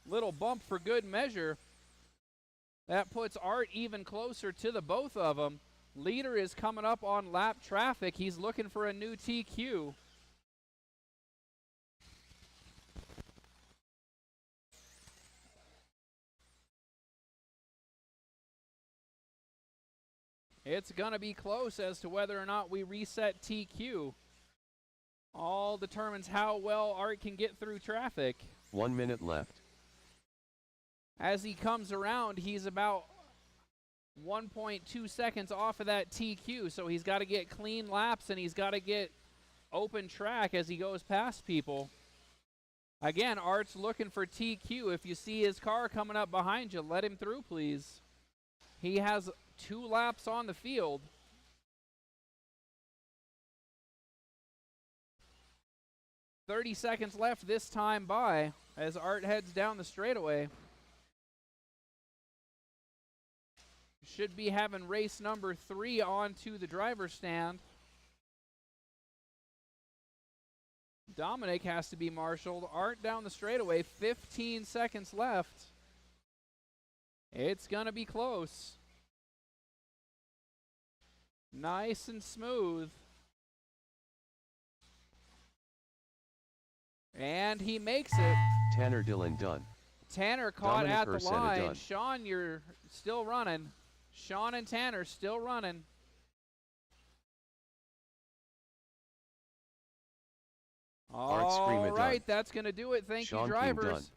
Little bump for good measure. That puts Art even closer to the both of them. Leader is coming up on lap traffic. He's looking for a new TQ. It's going to be close as to whether or not we reset TQ. All determines how well Art can get through traffic. 1 minute left. As he comes around, he's about 1.2 seconds off of that TQ, so he's got to get clean laps and he's got to get open track as he goes past people. Again, Art's looking for TQ. If you see his car coming up behind you, let him through, please. He has 2 laps on the field. .30 seconds left this time by as Art heads down the straightaway. Should be having race number 3 on to the driver's stand. Dominic has to be marshaled. Art down the straightaway, 15 seconds left. It's going to be close. Nice and smooth. And he makes it. Tanner Dillon done. Tanner caught Dominic at the Ursetta line. done. Sean, you're still running. Sean and Tanner still running. All right, that's going to do it. Thank you, drivers.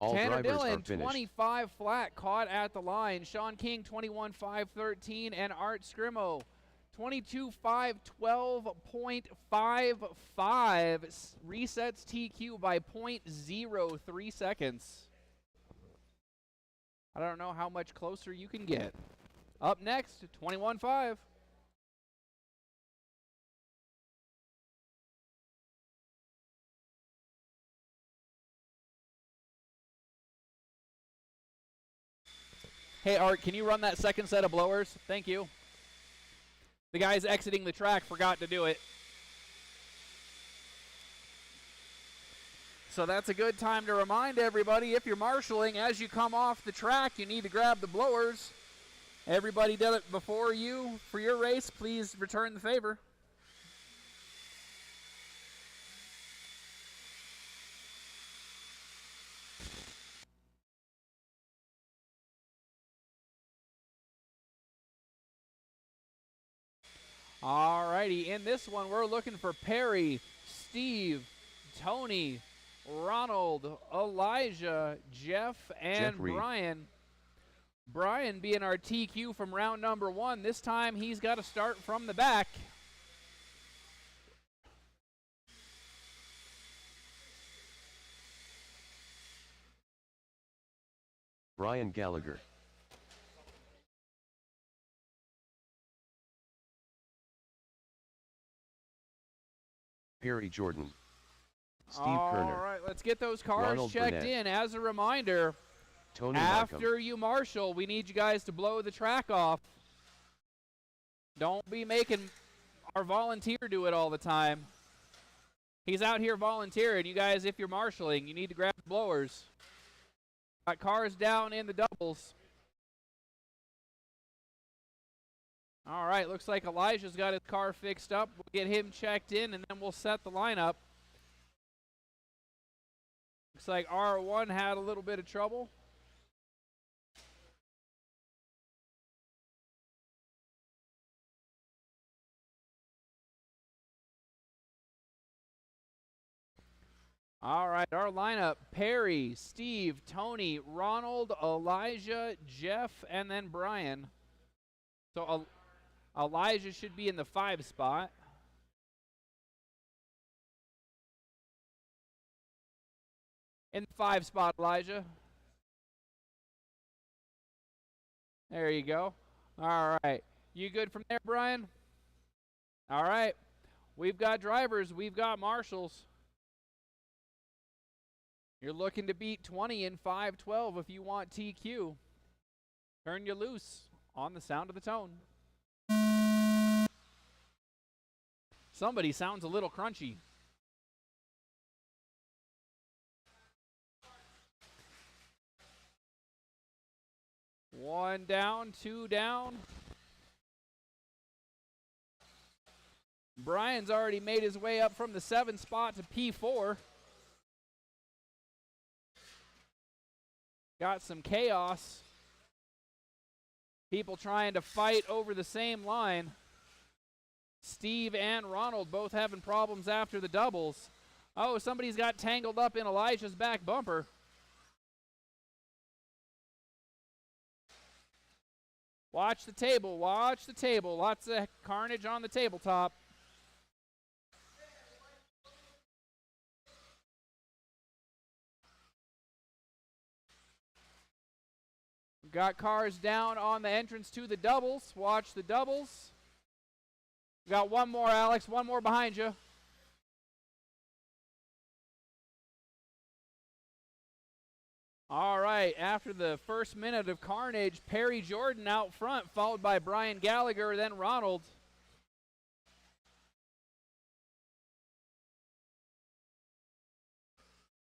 All Tanner drivers Dillon, are finished. 25 flat, caught at the line. Sean King, 21.513, and Art Scrimo, 22.512.55, resets TQ by 0.03 seconds. I don't know how much closer you can get. Up next, 21.5. Hey, Art, can you run that second set of blowers? Thank you. The guys exiting the track forgot to do it. So that's a good time to remind everybody, if you're marshaling, as you come off the track, you need to grab the blowers. Everybody did it before you for your race. Please return the favor. All righty, in this one, we're looking for Perry, Steve, Tony, Ronald, Elijah, Jeff, and Brian. Brian being our TQ from round number 1. This time he's got to start from the back. Brian Gallagher. Perry Jordan. Steve Kerner. All right, let's get those cars Ronald checked Burnett. in. As a reminder, Tony after Markham. you marshal, we need you guys to blow the track off. Don't be making our volunteer do it all the time. He's out here volunteering. You guys, if you're marshaling, you need to grab the blowers. Got cars down in the doubles. All right, looks like Elijah's got his car fixed up. We'll get him checked in, and then we'll set the lineup. Looks like R1 had a little bit of trouble. All right, our lineup: Perry, Steve, Tony, Ronald, Elijah, Jeff, and then Brian. So Elijah should be in the 5 spot. In the 5 spot, Elijah. There you go. All right. You good from there, Brian? All right. We've got drivers. We've got marshals. You're looking to beat 20 in 5:12 if you want TQ. Turn you loose on the sound of the tone. Somebody sounds a little crunchy. One down, 2 down. Brian's already made his way up from the 7 spot to P4. Got some chaos. People trying to fight over the same line. Steve and Ronald both having problems after the doubles. Oh, somebody's got tangled up in Elijah's back bumper. Watch the table, watch the table. Lots of carnage on the tabletop. Got cars down on the entrance to the doubles. Watch the doubles. Got one more, Alex. One more behind you. All right. After the first minute of carnage, Perry Jordan out front, followed by Brian Gallagher, then Ronald.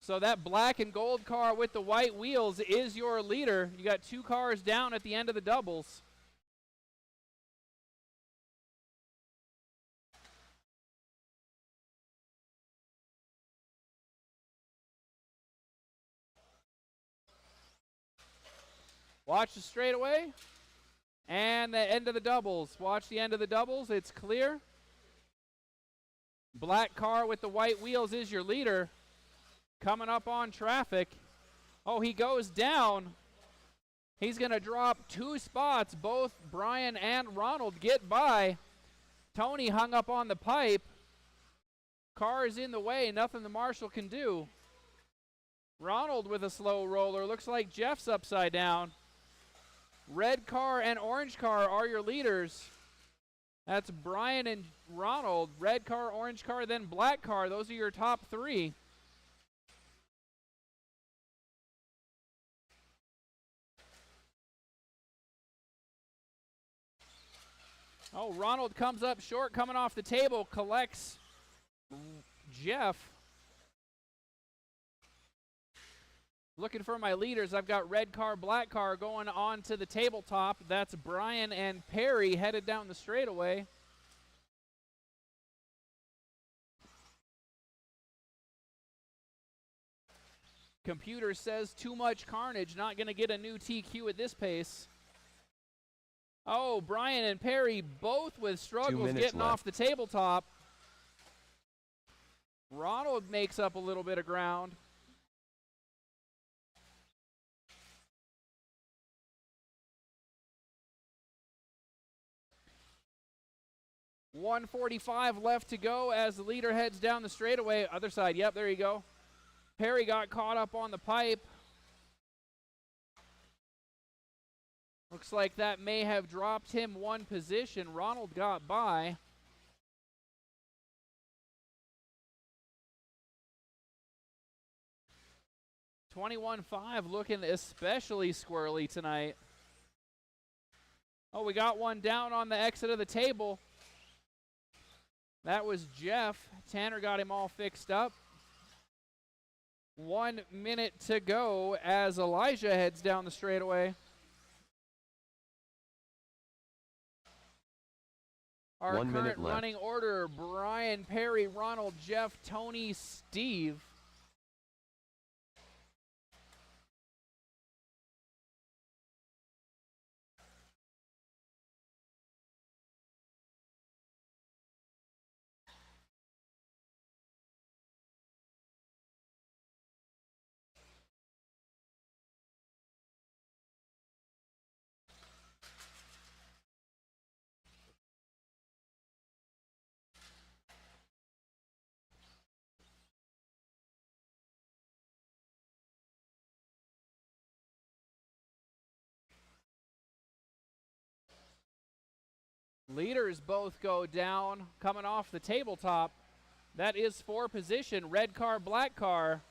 So that black and gold car with the white wheels is your leader. You got 2 cars down at the end of the doubles. Watch the straightaway. And the end of the doubles. Watch the end of the doubles. It's clear. Black car with the white wheels is your leader. Coming up on traffic. Oh, he goes down. He's going to drop 2 spots. Both Brian and Ronald get by. Tony hung up on the pipe. Car is in the way. Nothing the marshal can do. Ronald with a slow roller. Looks like Jeff's upside down. Red car and orange car are your leaders. That's Brian and Ronald. Red car, orange car, then black car. Those are your top 3. Oh, Ronald comes up short, coming off the table, collects Jeff. Looking for my leaders. I've got red car, black car going on to the tabletop. That's Brian and Perry headed down the straightaway. Computer says too much carnage. Not going to get a new TQ at this pace. Oh, Brian and Perry both with struggles getting left off the tabletop. Ronald makes up a little bit of ground. .145 left to go as the leader heads down the straightaway. Other side, yep, there you go. Perry got caught up on the pipe. Looks like that may have dropped him 1 position. Ronald got by. .21.5 looking especially squirrely tonight. Oh, we got one down on the exit of the table. That was Jeff. Tanner got him all fixed up. 1 minute to go as Elijah heads down the straightaway. Our 1 minute current left. running order, Brian, Perry, Ronald, Jeff, Tony, Steve. Leaders both go down, coming off the tabletop. That is for position. Red car, black car.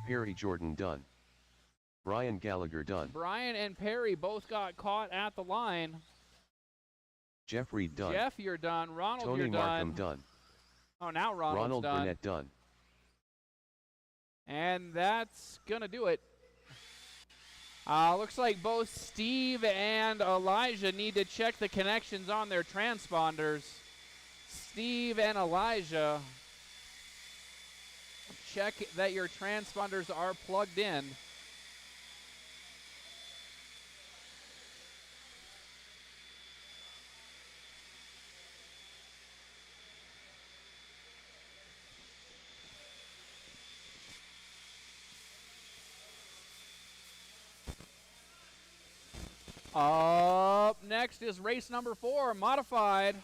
Perry Jordan done. Brian Gallagher done. Brian and Perry both got caught at the line. Jeff Reed done. Jeff, you're done. Ronald, Tony you're Markham done. done. Oh, now Ronald's Ronald done. Burnett done. And that's going to do it. Looks like both Steve and Elijah need to check the connections on their transponders. Steve and Elijah, check that your transponders are plugged in. Up next is race number 4, modified.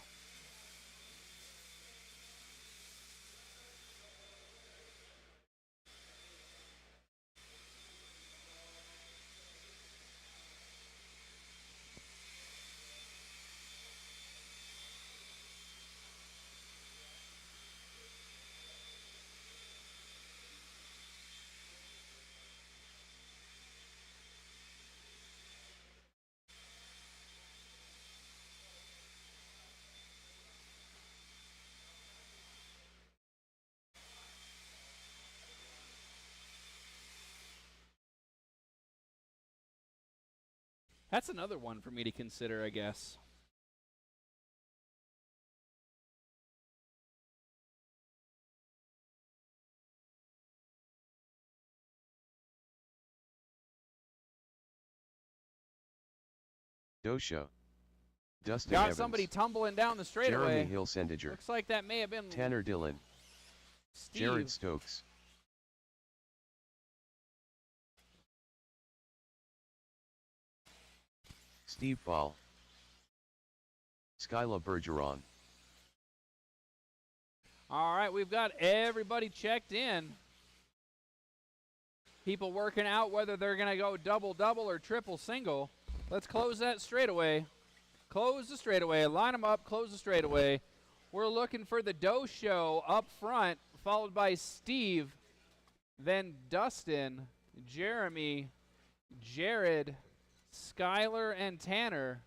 That's another one for me to consider, I guess. Dosho. Dustin Got Evans. somebody tumbling down the straightaway. Jeremy Hilsendiger. Looks like that may have been Tanner Dillon. Steve. Jared Stokes. Steve Ball. Skyla Bergeron. All right, we've got everybody checked in. People working out whether they're going to go double-double or triple-single. Let's close that straightaway. Close the straightaway. Line them up. Close the straightaway. We're looking for the Dosho up front, followed by Steve, then Dustin, Jeremy, Jared, Skylar, and Tanner.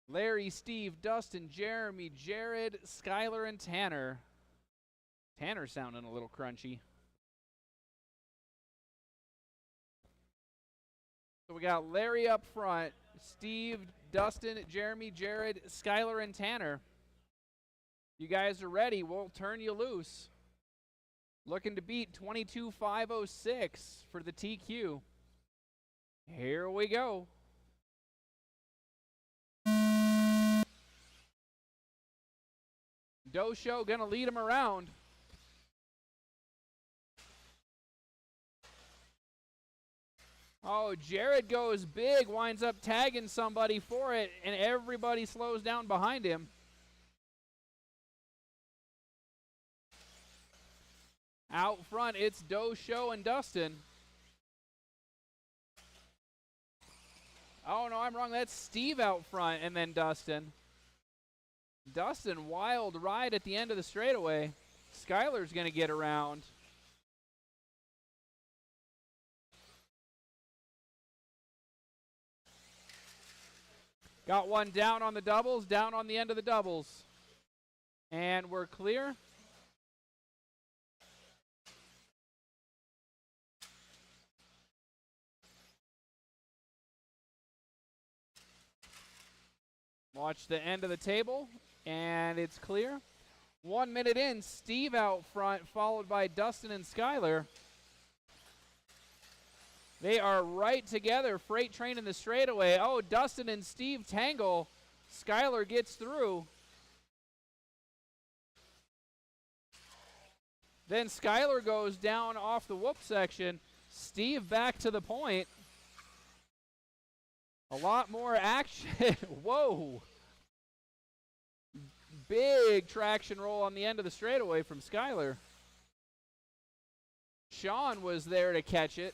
Larry, Steve, Dustin, Jeremy, Jared, Skylar, and Tanner. Tanner sounding a little crunchy. So we got Larry up front, Steve, Dustin, Jeremy, Jared, Skylar, and Tanner. You guys are ready. We'll turn you loose. Looking to beat 22,506 for the TQ. Here we go. Dosho gonna lead him around. Oh, Jared goes big, winds up tagging somebody for it, and everybody slows down behind him. Out front, it's Dosho and Dustin. Oh, no, I'm wrong. That's Steve out front, and then Dustin. Dustin, wild ride at the end of the straightaway. Skylar's going to get around. Got one down on the doubles, down on the end of the doubles. And we're clear. Watch the end of the table, and it's clear. 1 minute in, Steve out front, followed by Dustin and Skylar. They are right together, freight train in the straightaway. Oh, Dustin and Steve tangle. Skylar gets through. Then Skylar goes down off the whoop section. Steve back to the point. A lot more action. Whoa. Big traction roll on the end of the straightaway from Skylar. Sean was there to catch it.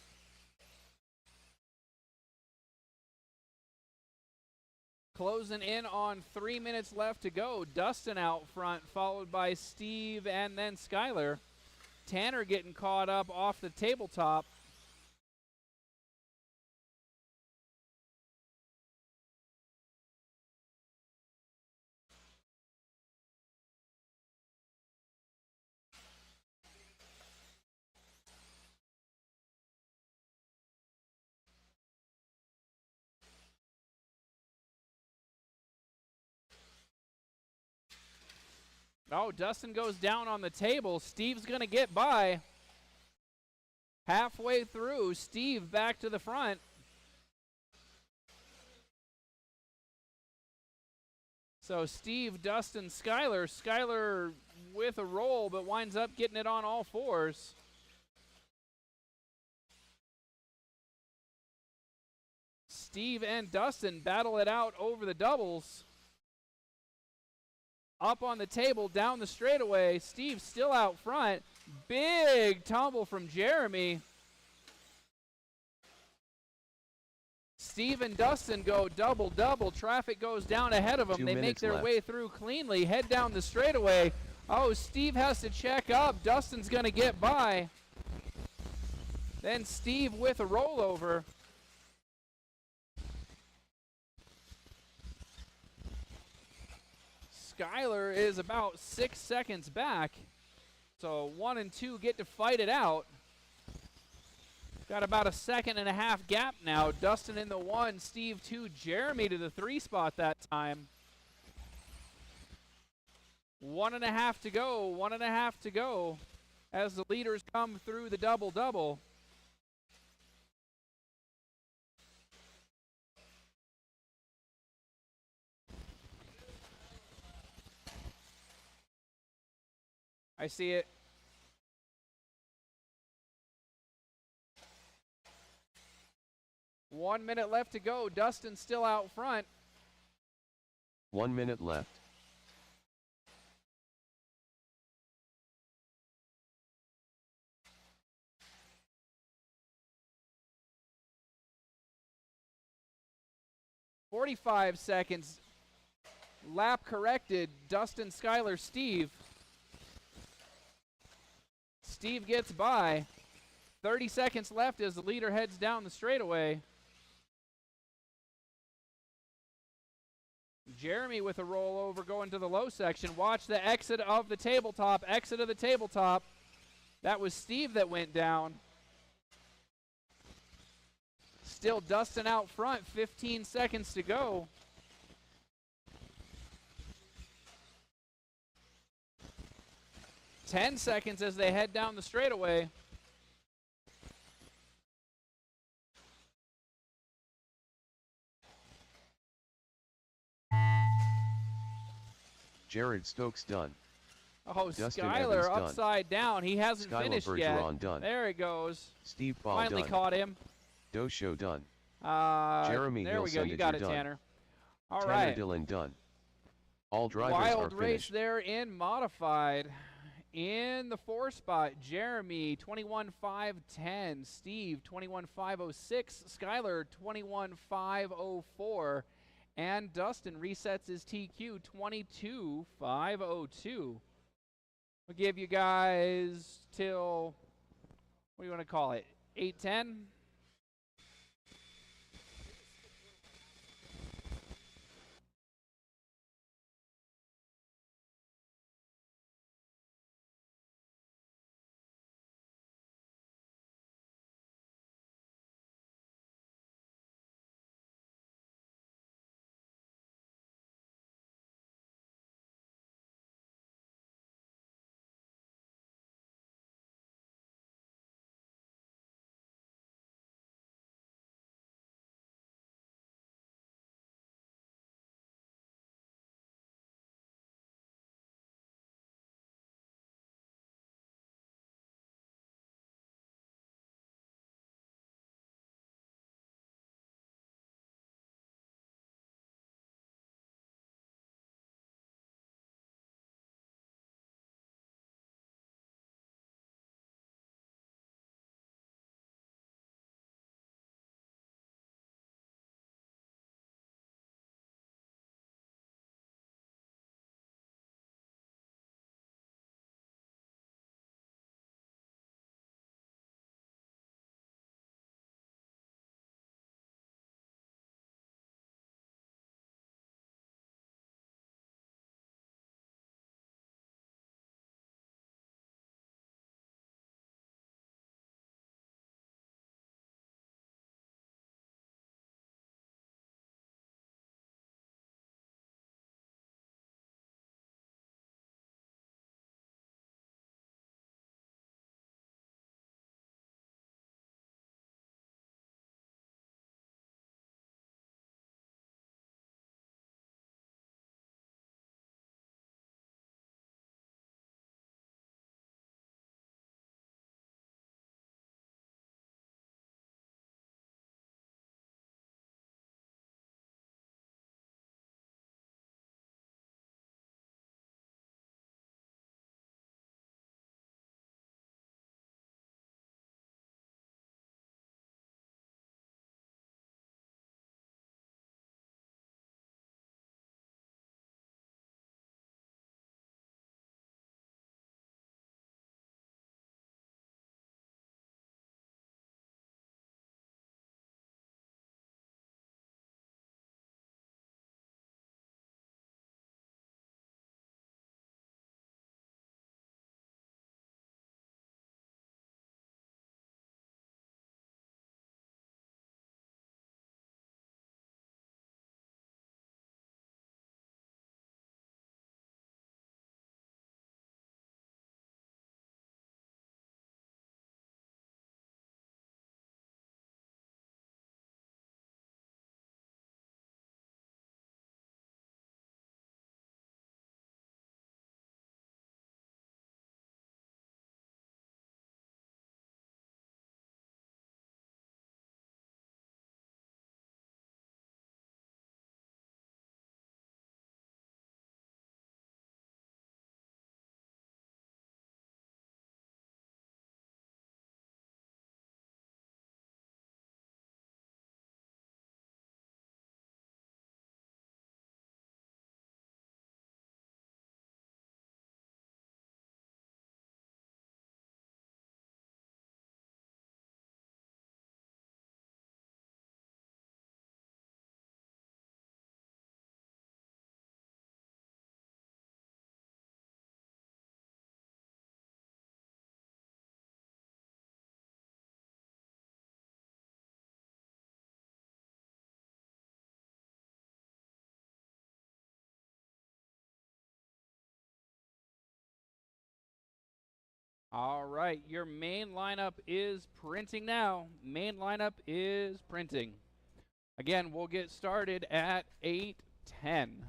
Closing in on 3 minutes left to go. Dustin out front, followed by Steve and then Skylar. Tanner getting caught up off the tabletop. Oh, Dustin goes down on the table. Steve's going to get by. Halfway through, Steve back to the front. So Steve, Dustin, Skylar. Skylar with a roll, but winds up getting it on all fours. Steve and Dustin battle it out over the doubles. Up on the table, down the straightaway. Steve still out front. Big tumble from Jeremy. Steve and Dustin go double-double. Traffic goes down ahead of them. They make their way through cleanly. Head down the straightaway. Oh, Steve has to check up. Dustin's going to get by. Then Steve with a rollover. Skylar is about 6 seconds back. So 1 and 2 get to fight it out. Got about a 1.5 seconds gap now. Dustin in the 1, Steve 2, Jeremy to the 3 spot that time. 1.5 to go, 1.5 to go as the leaders come through the double-double. I see it. One minute left to go. Dustin's still out front. 1 minute left. .45 seconds. Lap corrected. Dustin, Skyler, Steve. Steve gets by. 30 seconds left as the leader heads down the straightaway. Jeremy with a rollover going to the low section. Watch the exit of the tabletop. Exit of the tabletop. That was Steve that went down. Still Dustin out front. 15 seconds to go. Ten seconds as they head down the straightaway. Jared Stokes done. Oh, Dustin Skyler Evans done. upside down. He hasn't Skylar finished Bergeron yet. done. There it goes. Steve Ball Finally done. caught him. Dosho done. Jeremy there we go. You got it, done. Tanner. All Tanner right. Dillon done. All drivers Wild are race finished. there in modified. In the 4 spot, Jeremy 21.510, Steve 21.506, Skyler 21.504, and Dustin resets his TQ 22.502. We'll give you guys till, what do you want to call it, 8:10? All right, your main lineup is printing now. Main lineup is printing. Again, we'll get started at 8:10.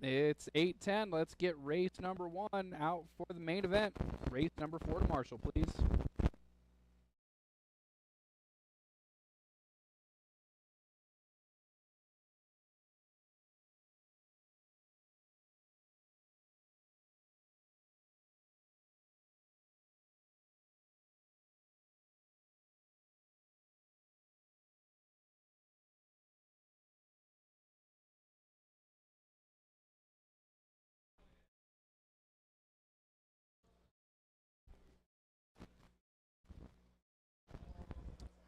It's 8:10. Let's get race number 1 out for the main event. Race number 4 to Marshall, please.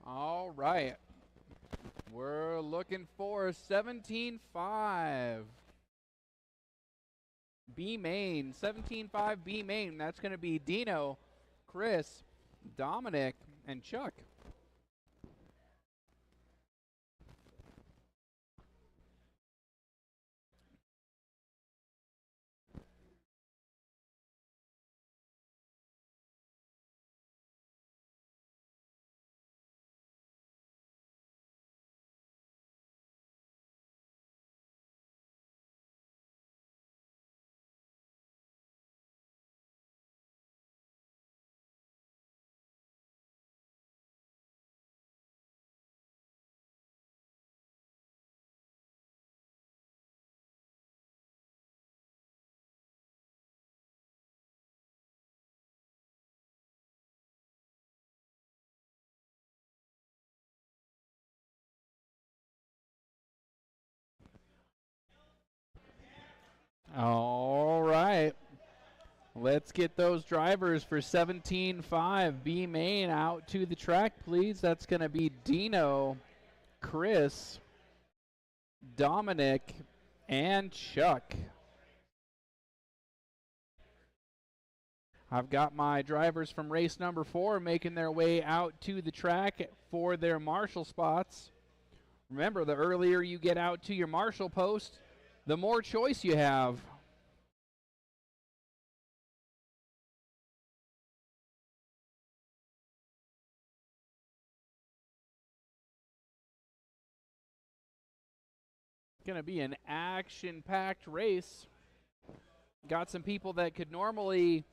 All right. We're looking for 17.5. B main, 17.5 B main. That's going to be Dino, Chris, Dominic, and Chuck. All right. Let's get those drivers for 17.5 B main out to the track, please. That's going to be Dino, Chris, Dominic, and Chuck. I've got my drivers from race number 4 making their way out to the track for their marshal spots. Remember, the earlier you get out to your marshal post, the more choice you have. Going to be an action-packed race. Got some people that could normally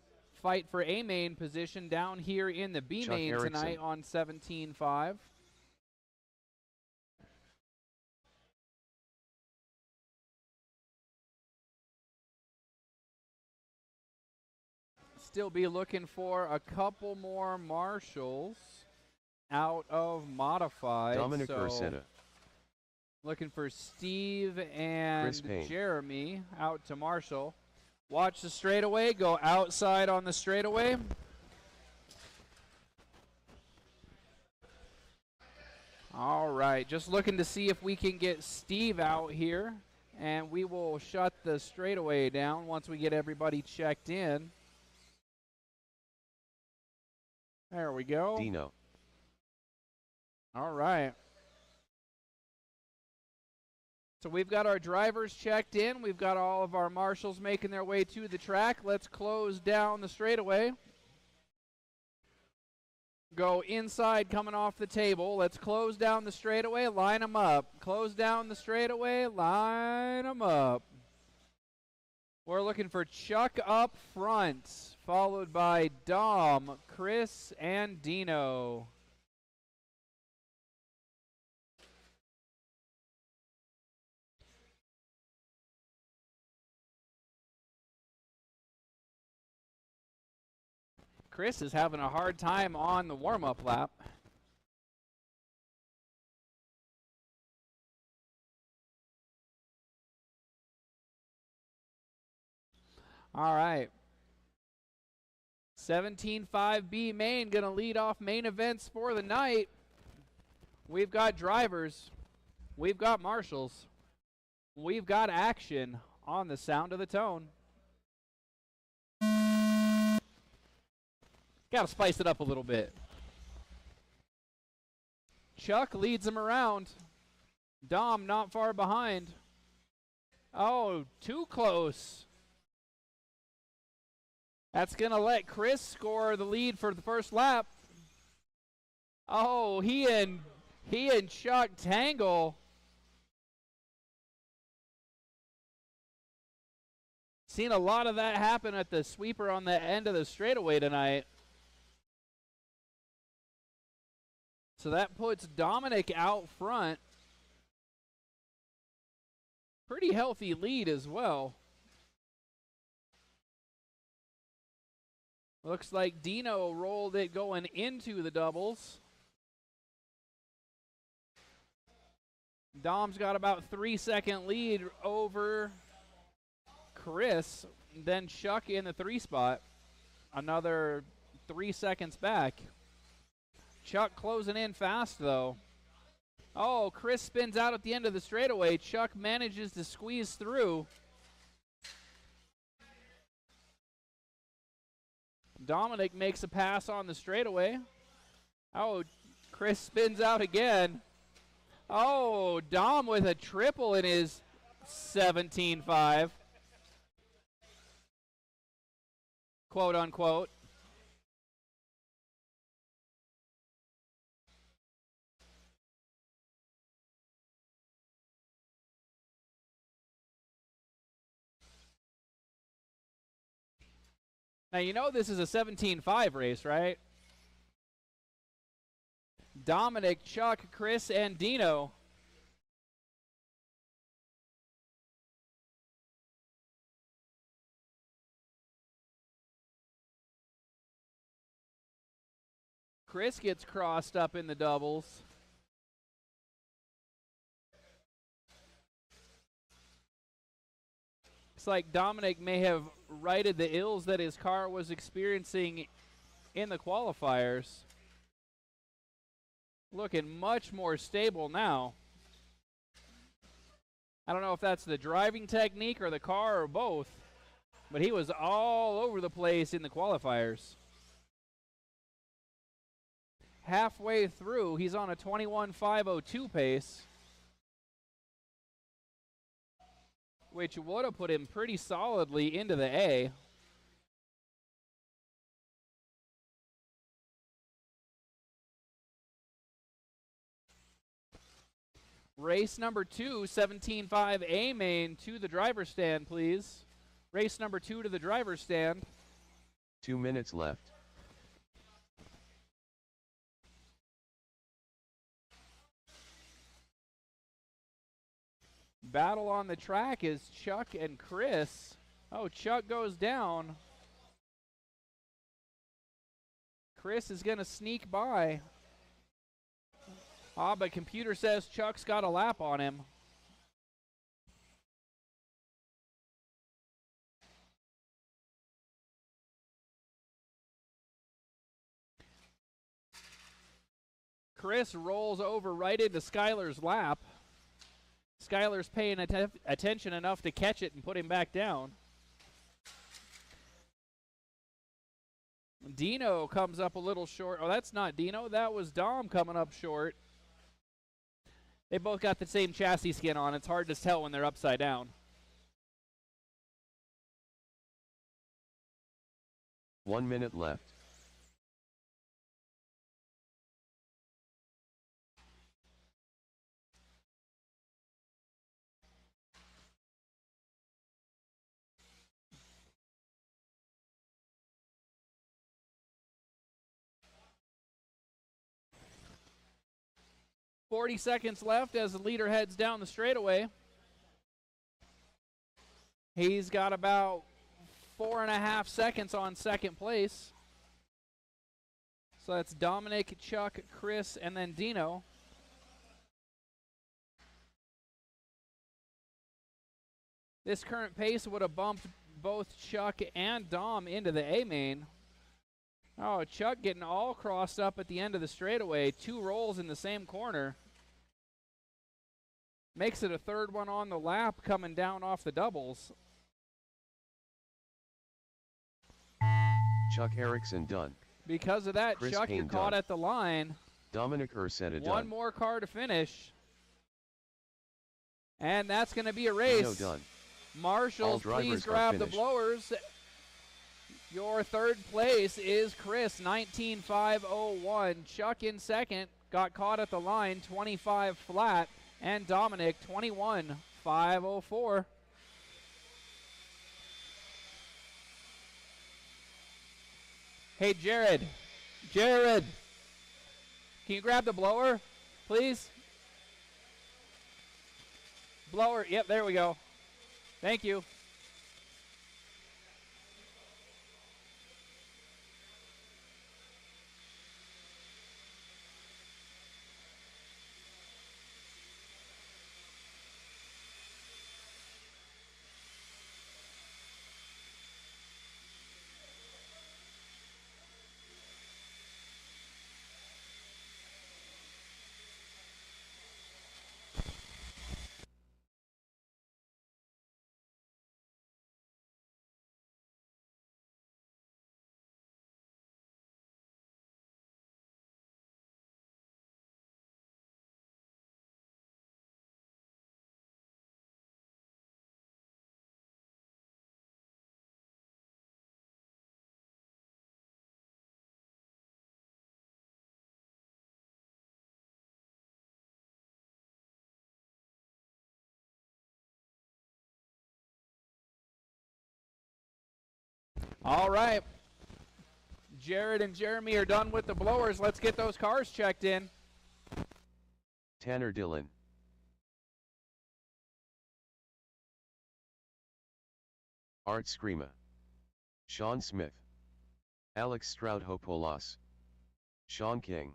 fight for A main position down here in the B main tonight on 17.5. Still be looking for a couple more marshals out of modified. Dominic Ursena. Looking for Steve and Jeremy out to Marshall. Watch the straightaway, go outside on the straightaway. All right, just looking to see if we can get Steve out here, and we will shut the straightaway down once we get everybody checked in. There we go. Dino. All right. So we've got our drivers checked in. We've got all of our marshals making their way to the track. Let's close down the straightaway. Go inside coming off the table. Let's close down the straightaway, line them up. Close down the straightaway, line them up. We're looking for Chuck up front, followed by Dom, Chris, and Dino. Chris is having a hard time on the warm-up lap. All right. 17.5 B main going to lead off main events for the night. We've got drivers. We've got marshals. We've got action on the sound of the tone. Got to spice it up a little bit. Chuck leads him around. Dom not far behind. Oh, too close. That's going to let Chris score the lead for the first lap. Oh, he and Chuck tangle. Seen a lot of that happen at the sweeper on the end of the straightaway tonight. So that puts Dominic out front. Pretty healthy lead as well. Looks like Dino rolled it going into the doubles. Dom's got about 3-second lead over Chris. Then Chuck in the 3 spot. Another 3 seconds back. Chuck closing in fast though. Oh, Chris spins out at the end of the straightaway. Chuck manages to squeeze through. Dominic makes a pass on the straightaway. Oh, Chris spins out again. Oh, Dom with a triple in his 17.5. Quote unquote. Now, you know this is a 17.5 race, right? Dominic, Chuck, Chris, and Dino. Chris gets crossed up in the doubles. Looks like Dominic may have righted the ills that his car was experiencing in the qualifiers. Looking much more stable now. I don't know if that's the driving technique or the car or both, but he was all over the place in the qualifiers. Halfway through, he's on a 21.502 pace, which would have put him pretty solidly into the A. Race number 2, 17.5 A main to the driver's stand, please. Race number 2 to the driver's stand. 2 minutes left. Battle on the track is Chuck and Chris. Oh, Chuck goes down. Chris is going to sneak by. Ah, but computer says Chuck's got a lap on him. Chris rolls over right into Skylar's lap. Skylar's paying attention enough to catch it and put him back down. Dino comes up a little short. Oh, that's not Dino. That was Dom coming up short. They both got the same chassis skin on. It's hard to tell when they're upside down. One minute left. .40 seconds left as the leader heads down the straightaway. He's got about 4.5 seconds on second place. So that's Dominic, Chuck, Chris, and then Dino. This current pace would have bumped both Chuck and Dom into the A main. Oh, Chuck getting all crossed up at the end of the straightaway. 2 rolls in the same corner. Makes it a third one on the lap coming down off the doubles. Chuck Erickson done. Because of that, Chris Chuck, Payne you're caught done. at the line. Dominic Ursetta done. One more car to finish. And that's going to be a race. Dino done. Marshals, please grab the blowers. Your third place is Chris, 19.501. Chuck in second, got caught at the line, 25 flat. And Dominic, 21.504. Hey, Jared. Jared. Can you grab the blower, please? Blower. Yep, there we go. Thank you. All right. Jared and Jeremy are done with the blowers. Let's get those cars checked in. Tanner Dillon. Art Screama. Sean Smith. Alex Stroudhopoulos. Sean King.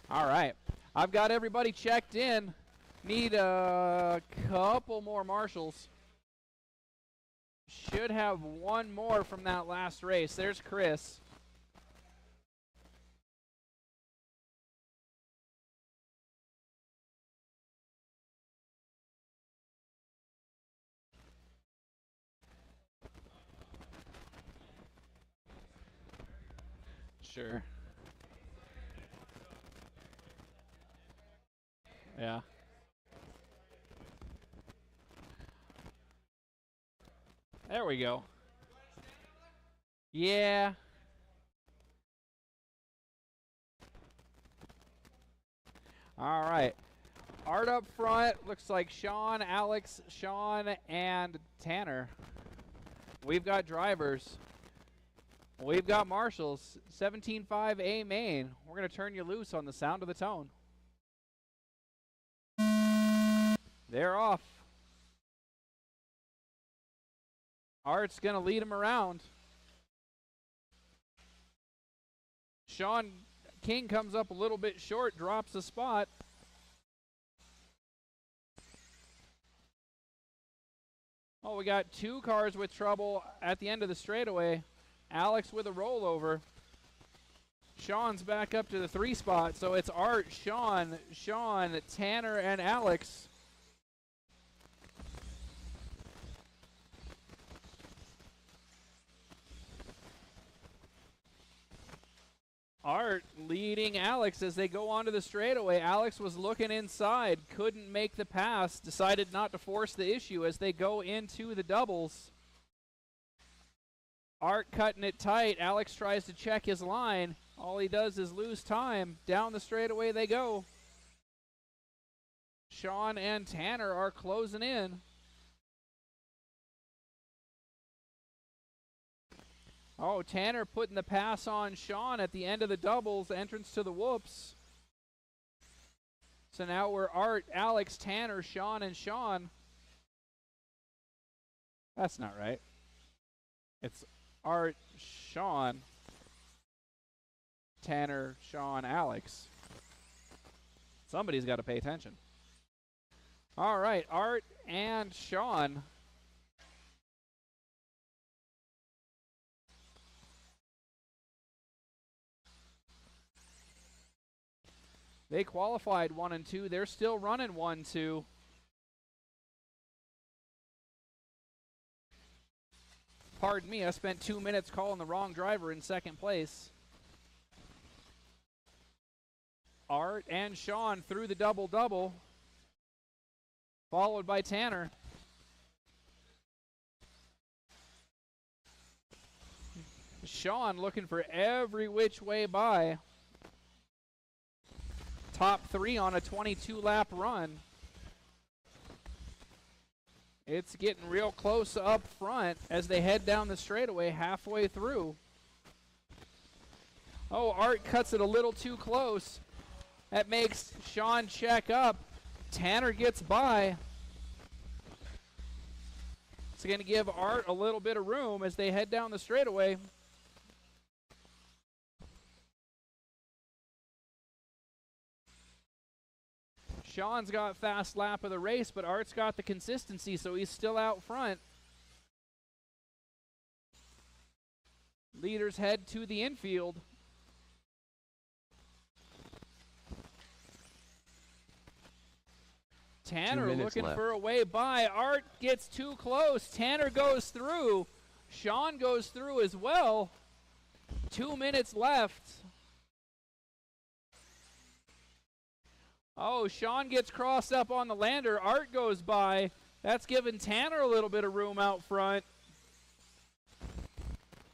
All right. I've got everybody checked in. Need a couple more marshals. Should have one more from that last race. There's Chris. Sure. Yeah. There we go. Yeah. All right. Art up front. Looks like Sean, Alex, Sean, and Tanner. We've got drivers. We've got marshals. 17.5 A main. We're going to turn you loose on the sound of the tone. They're off. Art's going to lead him around. Sean King comes up a little bit short, drops a spot. Oh, we got two cars with trouble at the end of the straightaway. Alex with a rollover. Sean's back up to the 3 spot, so it's Art, Sean, Tanner, and Alex. Art leading Alex as they go onto the straightaway. Alex was looking inside, couldn't make the pass, decided not to force the issue as they go into the doubles. Art cutting it tight. Alex tries to check his line. All he does is lose time. Down the straightaway they go. Sean and Tanner are closing in. Oh, Tanner putting the pass on Sean at the end of the doubles, entrance to the whoops. So now we're Art, Alex, Tanner, Sean, and Sean. That's not right. It's Art, Sean, Tanner, Sean, Alex. Somebody's got to pay attention. All right, Art and Sean They qualified 1 and 2. They're still running 1-2. Pardon me, I spent 2 minutes calling the wrong driver in second place. Art and Sean through the double-double, followed by Tanner. Sean looking for every which way by. Top 3 on a 22-lap run. It's getting real close up front as they head down the straightaway halfway through. Oh, Art cuts it a little too close. That makes Sean check up. Tanner gets by. It's going to give Art a little bit of room as they head down the straightaway. Sean's got fast lap of the race, but Art's got the consistency, so he's still out front. Leaders head to the infield. Tanner looking left. for a way by. Art gets too close. Tanner goes through. Sean goes through as well. 2 minutes left. Oh, Sean gets crossed up on the lander. Art goes by. That's giving Tanner a little bit of room out front.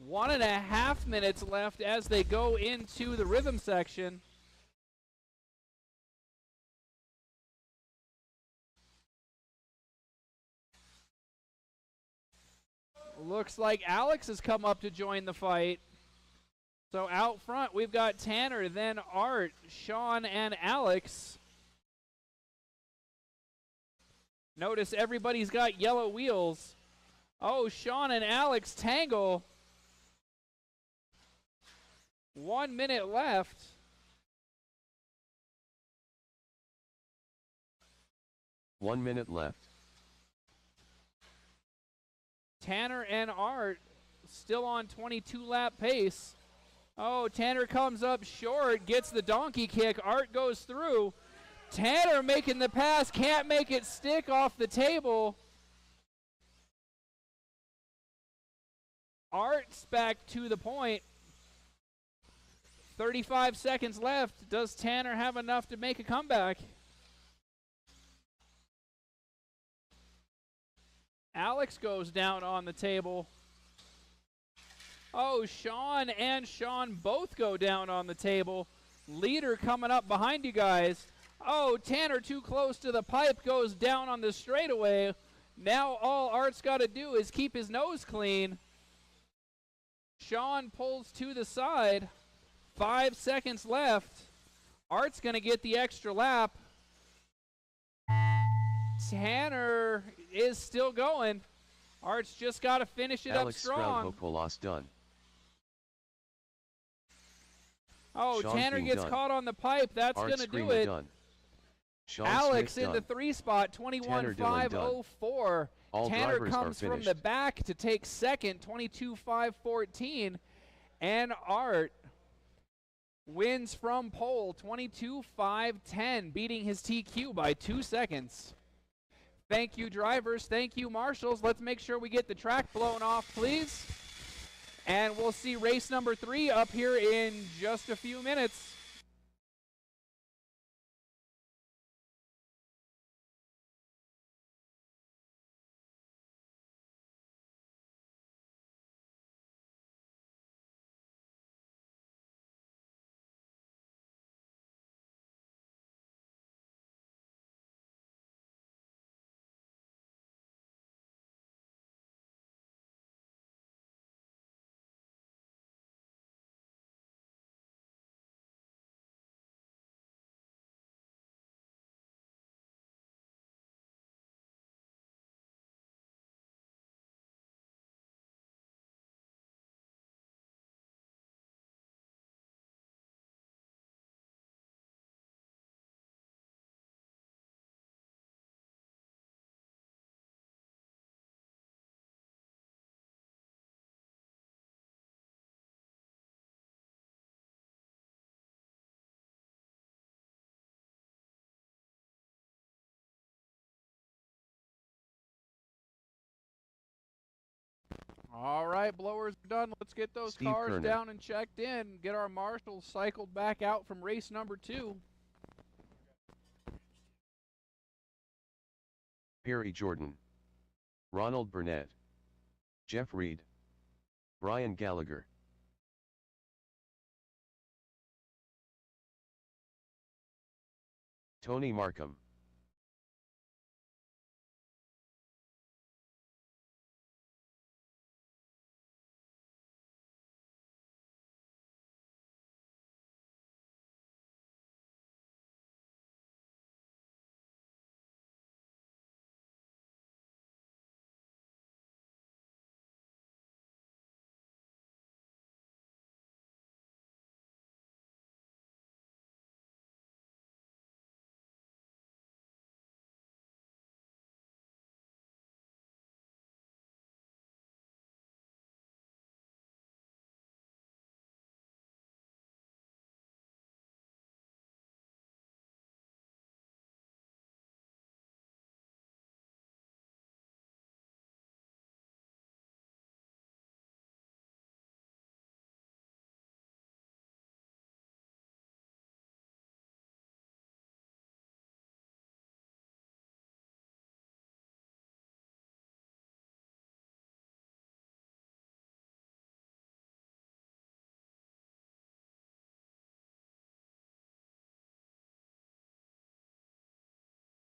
1.5 minutes left as they go into the rhythm section. Looks like Alex has come up to join the fight. So out front, we've got Tanner, then Art, Sean, and Alex. Notice everybody's got yellow wheels. Oh, Sean and Alex tangle. 1 minute left. One minute left. Tanner and Art still on 22-lap pace. Oh, Tanner comes up short, gets the donkey kick. Art goes through. Tanner making the pass, can't make it stick off the table. Art's back to the point. 35 seconds left. Does Tanner have enough to make a comeback? Alex goes down on the table. Oh, Sean and Sean both go down on the table. Leader coming up behind you guys. Oh, Tanner too close to the pipe, goes down on the straightaway. Now all Art's got to do is keep his nose clean. Sean pulls to the side. 5 seconds left. Art's going to get the extra lap. Tanner is still going. Art's just got to finish it Alex up strong. lost done. Oh, Sean Tanner gets done. caught on the pipe. That's going to do it. Done. Sean Alex Smith in done. the 3 spot, 21.504. Tanner comes from the back to take second, 22.514. And Art wins from pole, 22.510, beating his TQ by 2 seconds. Thank you, drivers. Thank you, marshals. Let's make sure we get the track blown off, please. And we'll see race number 3 up here in just a few minutes. All right, blowers are done. Let's get those Steve cars Kerner. down and checked in. Get our marshals cycled back out from race number 2. Perry Jordan, Ronald Burnett, Jeff Reed, Brian Gallagher, Tony Markham,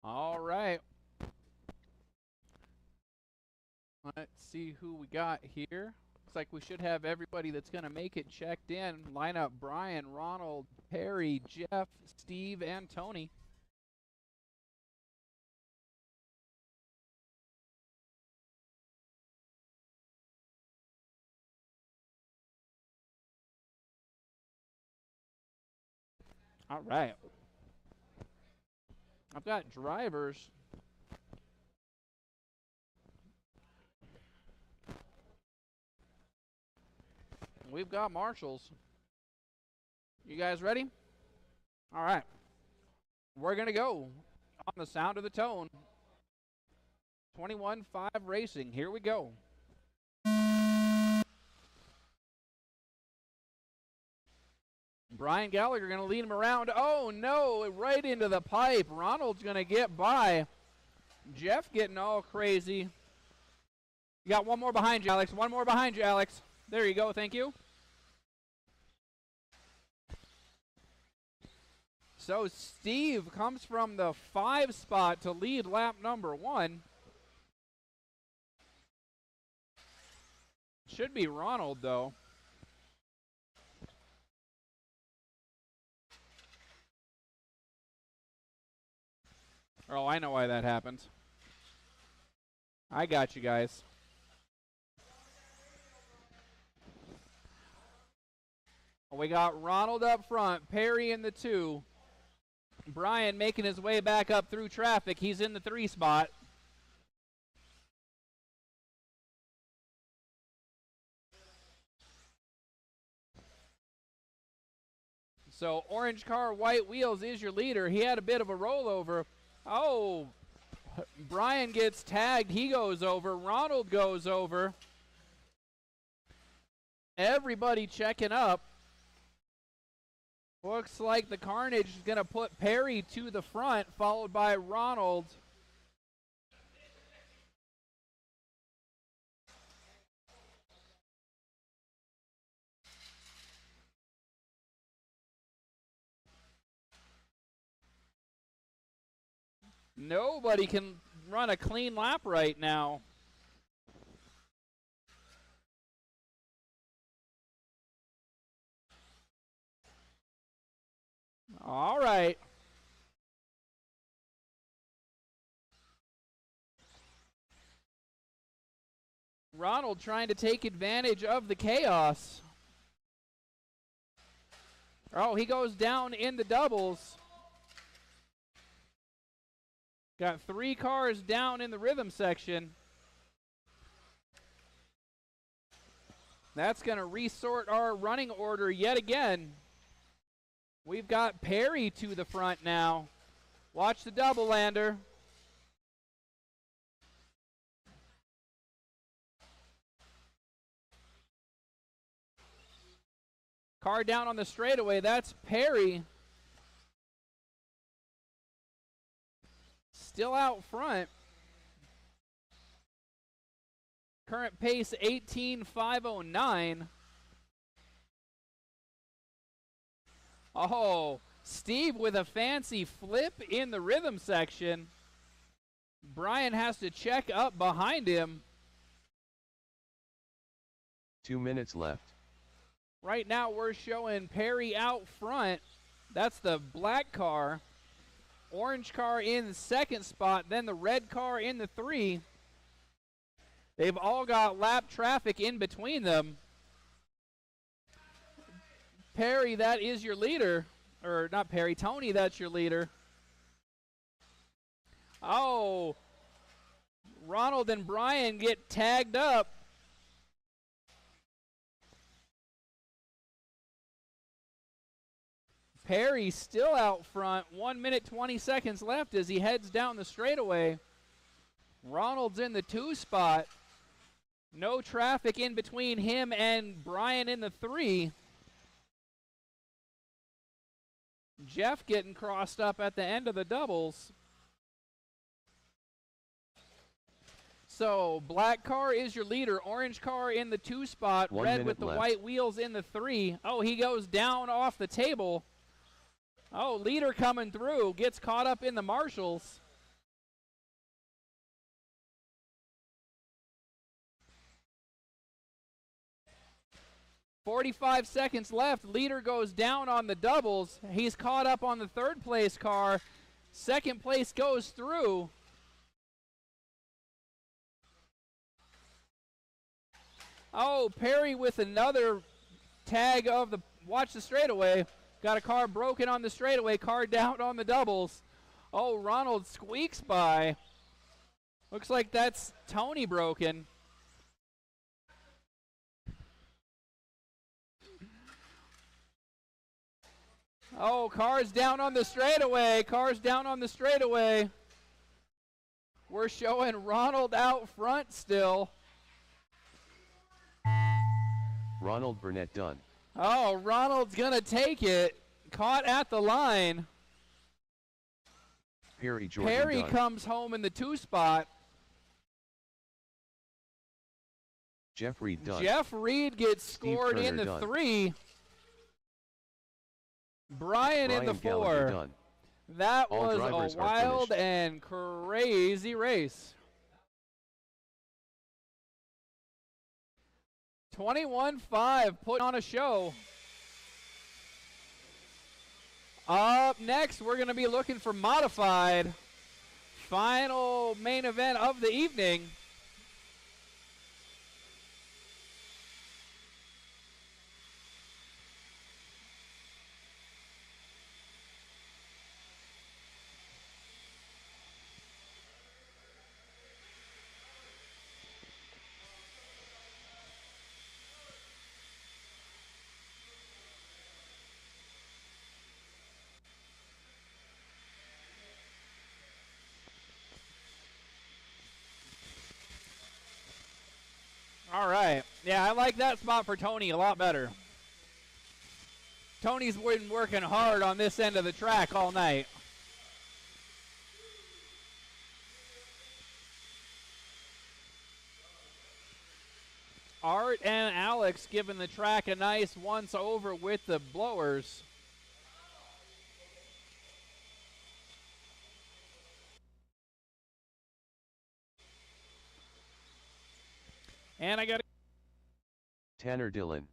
All right. Let's see who we got here. Looks like we should have everybody that's going to make it checked in. Line up Brian, Ronald, Perry, Jeff, Steve, and Tony. All right. I've got drivers. We've got marshals. You guys ready? All right. We're going to go on the sound of the tone. 21-5 racing. Here we go. Brian Gallagher going to lead him around. Oh, no, right into the pipe. Ronald's going to get by. Jeff getting all crazy. You got one more behind you, Alex. One more behind you, Alex. There you go. Thank you. So Steve comes from the 5 spot to lead lap number 1. Should be Ronald, though. Oh, I know why that happened. I got you guys. We got Ronald up front, Perry in the 2. Brian making his way back up through traffic. He's in the 3 spot. So orange car, white wheels is your leader. He had a bit of a rollover. Oh, Brian gets tagged. He goes over. Ronald goes over. Everybody checking up. Looks like the carnage is going to put Perry to the front, followed by Ronald. Nobody can run a clean lap right now. All right. Ronald trying to take advantage of the chaos. Oh, he goes down in the doubles. Got 3 cars down in the rhythm section. That's going to resort our running order yet again. We've got Perry to the front now. Watch the double lander. Car down on the straightaway. That's Perry. Still out front. Current pace 18.509. Oh, Steve with a fancy flip in the rhythm section. Brian has to check up behind him. 2 minutes left. Right now we're showing Perry out front. That's the black car. Orange car in the second spot, then the red car in the 3. They've all got lap traffic in between them. Perry, that is your leader. Or not Perry, Tony, that's your leader. Oh, Ronald and Brian get tagged up. Perry still out front. 1 minute, 20 seconds left as he heads down the straightaway. Ronald's in the 2 spot. No traffic in between him and Brian in the 3. Jeff getting crossed up at the end of the doubles. So black car is your leader. Orange car in the 2 spot. Red with the white wheels in the 3. Oh, he goes down off the table. Oh, leader coming through. Gets caught up in the marshals. .45 seconds left. Leader goes down on the doubles. He's caught up on the 3rd place car. 2nd place goes through. Oh, Perry with another tag of the, watch the straightaway. Got a car broken on the straightaway, car down on the doubles. Oh, Ronald squeaks by. Looks like that's Tony broken. Oh, car's down on the straightaway. Car's down on the straightaway. We're showing Ronald out front still. Ronald Burnett done. Oh, Ronald's going to take it. Caught at the line. Perry Jordan Perry done. comes home in the 2 spot. Jeff Reed done. Jeff Reed gets scored in the done. 3. Brian in the 4. Done. That All was drivers a are wild finished. and crazy race. 21-5, put on a show. Up next, we're going to be looking for modified. Final main event of the evening. All right. Yeah, I like that spot for Tony a lot better. Tony's been working hard on this end of the track all night. Art and Alex giving the track a nice once over with the blowers. And I got Tanner Dillon.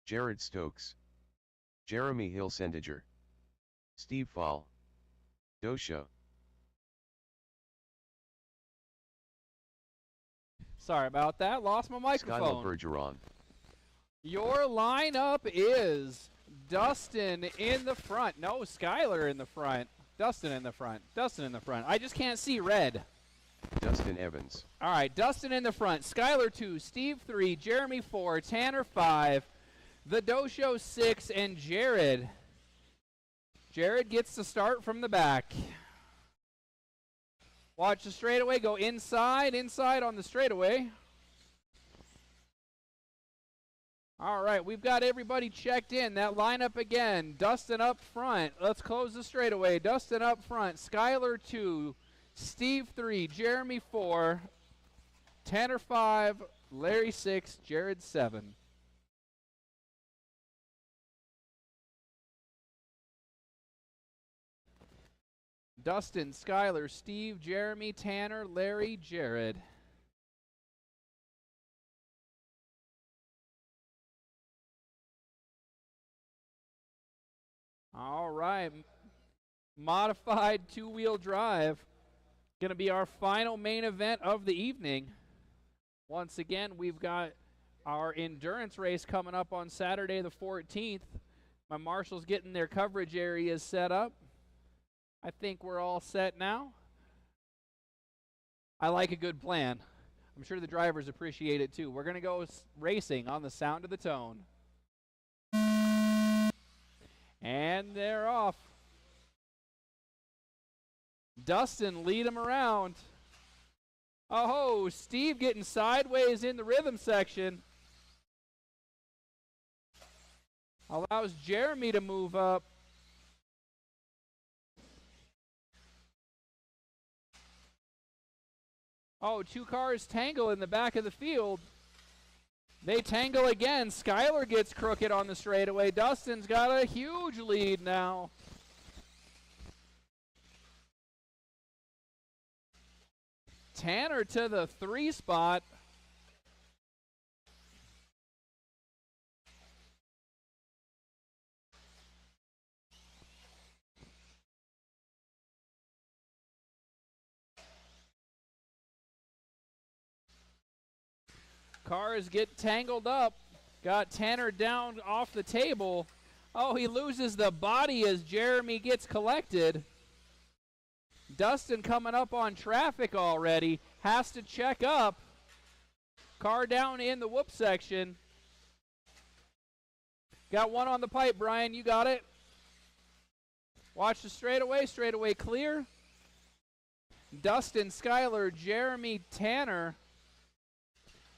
Jared Stokes. Jeremy Hilsendiger. Steve Fall. Dosha. Sorry about that. Lost my microphone. Skylar Bergeron. Your lineup is Dustin in the front. No, Skylar in the front. Dustin in the front. Dustin in the front. I just can't see red. Dustin Evans. All right, Dustin in the front. Skylar 2, Steve 3, Jeremy 4, Tanner 5, the Dosho 6, and Jared. Jared gets to start from the back. Watch the straightaway go inside on the straightaway. All right, we've got everybody checked in. That lineup again. Dustin up front. Let's close the straightaway. Dustin up front. Skylar 2, Steve 3, Jeremy 4, Tanner 5, Larry 6, Jared 7. Dustin, Skylar, Steve, Jeremy, Tanner, Larry, Jared. All right. Modified two-wheel drive. Going to be our final main event of the evening. Once again, we've got our endurance race coming up on Saturday the 14th. My marshal's getting their coverage areas set up. I think we're all set now. I like a good plan. I'm sure the drivers appreciate it too. We're going to go racing on the sound of the tone. And they're off. Dustin, lead him around. Oh, Steve getting sideways in the rhythm section. Allows Jeremy to move up. Oh, two cars tangle in the back of the field. They tangle again. Skylar gets crooked on the straightaway. Dustin's got a huge lead now. Tanner to the 3 spot. Cars get tangled up. Got Tanner down off the table. Oh, he loses the body as Jeremy gets collected. Dustin coming up on traffic already. Has to check up. Car down in the whoop section. Got one on the pipe, Brian. You got it. Watch the straightaway. Straightaway clear. Dustin, Skylar, Jeremy, Tanner.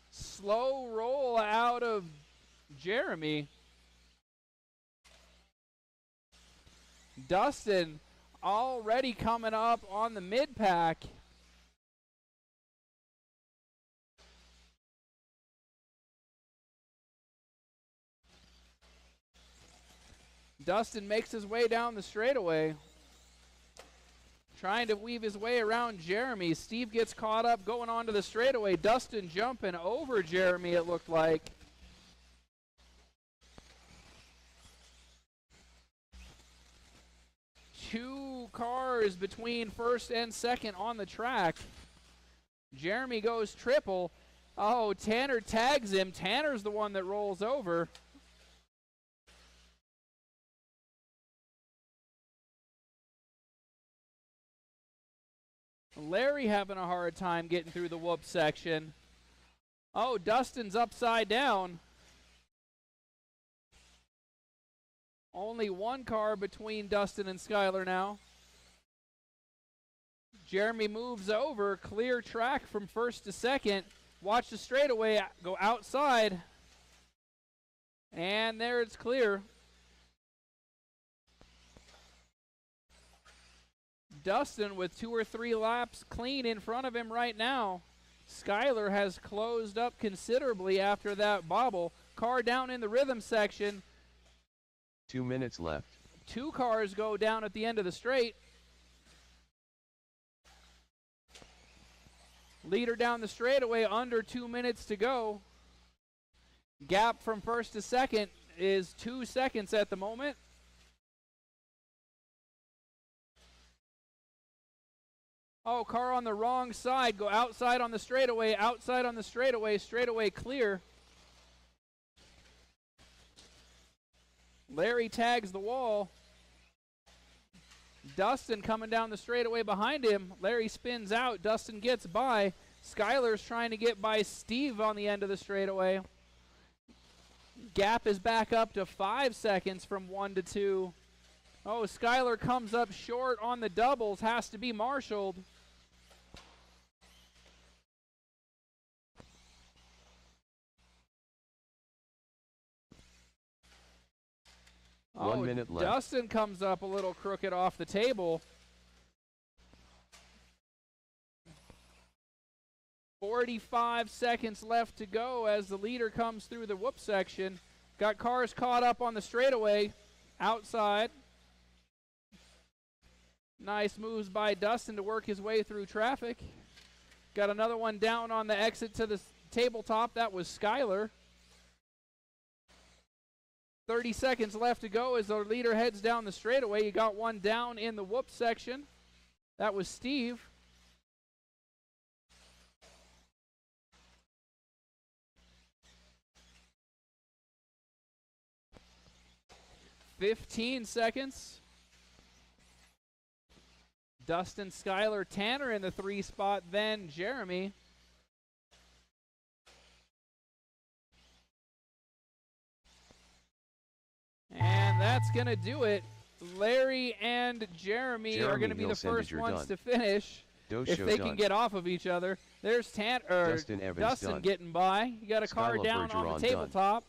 Slow roll out of Jeremy. Dustin already coming up on the mid-pack. Dustin makes his way down the straightaway, trying to weave his way around Jeremy. Steve gets caught up going onto the straightaway. Dustin jumping over Jeremy, it looked like. Two cars between first and second on the track. Jeremy goes triple. Oh, Tanner tags him. Tanner's the one that rolls over. Larry having a hard time getting through the whoop section. Oh, Dustin's upside down. Only one car between Dustin and Skylar now. Jeremy moves over. Clear track from first to second. Watch the straightaway go outside. And there it's clear. Dustin with 2 or 3 laps clean in front of him right now. Skylar has closed up considerably after that bobble. Car down in the rhythm section. 2 minutes left. 2 cars go down at the end of the straight. Leader down the straightaway, under 2 minutes to go. Gap from first to second is 2 seconds at the moment. Oh, car on the wrong side. Go outside on the straightaway, outside on the straightaway, straightaway clear. Larry tags the wall. Dustin coming down the straightaway behind him. Larry spins out. Dustin gets by. Skylar's trying to get by Steve on the end of the straightaway. Gap is back up to 5 seconds from 1 to 2. Oh, Skylar comes up short on the doubles. Has to be marshaled. One minute left. Dustin comes up a little crooked off the table. 45 seconds left to go as the leader comes through the whoop section. Got cars caught up on the straightaway outside. Nice moves by Dustin to work his way through traffic. Got another one down on the exit to the tabletop. That was Skylar. 30 seconds left to go as our leader heads down the straightaway. You got one down in the whoop section. That was Steve. "15 seconds. Dustin, Skylar, Tanner in the 3 spot, then Jeremy. And that's going to do it. Larry and Jeremy are going to be the first ones to finish if they can get off of each other. There's Dustin getting by. You got a car down on the tabletop.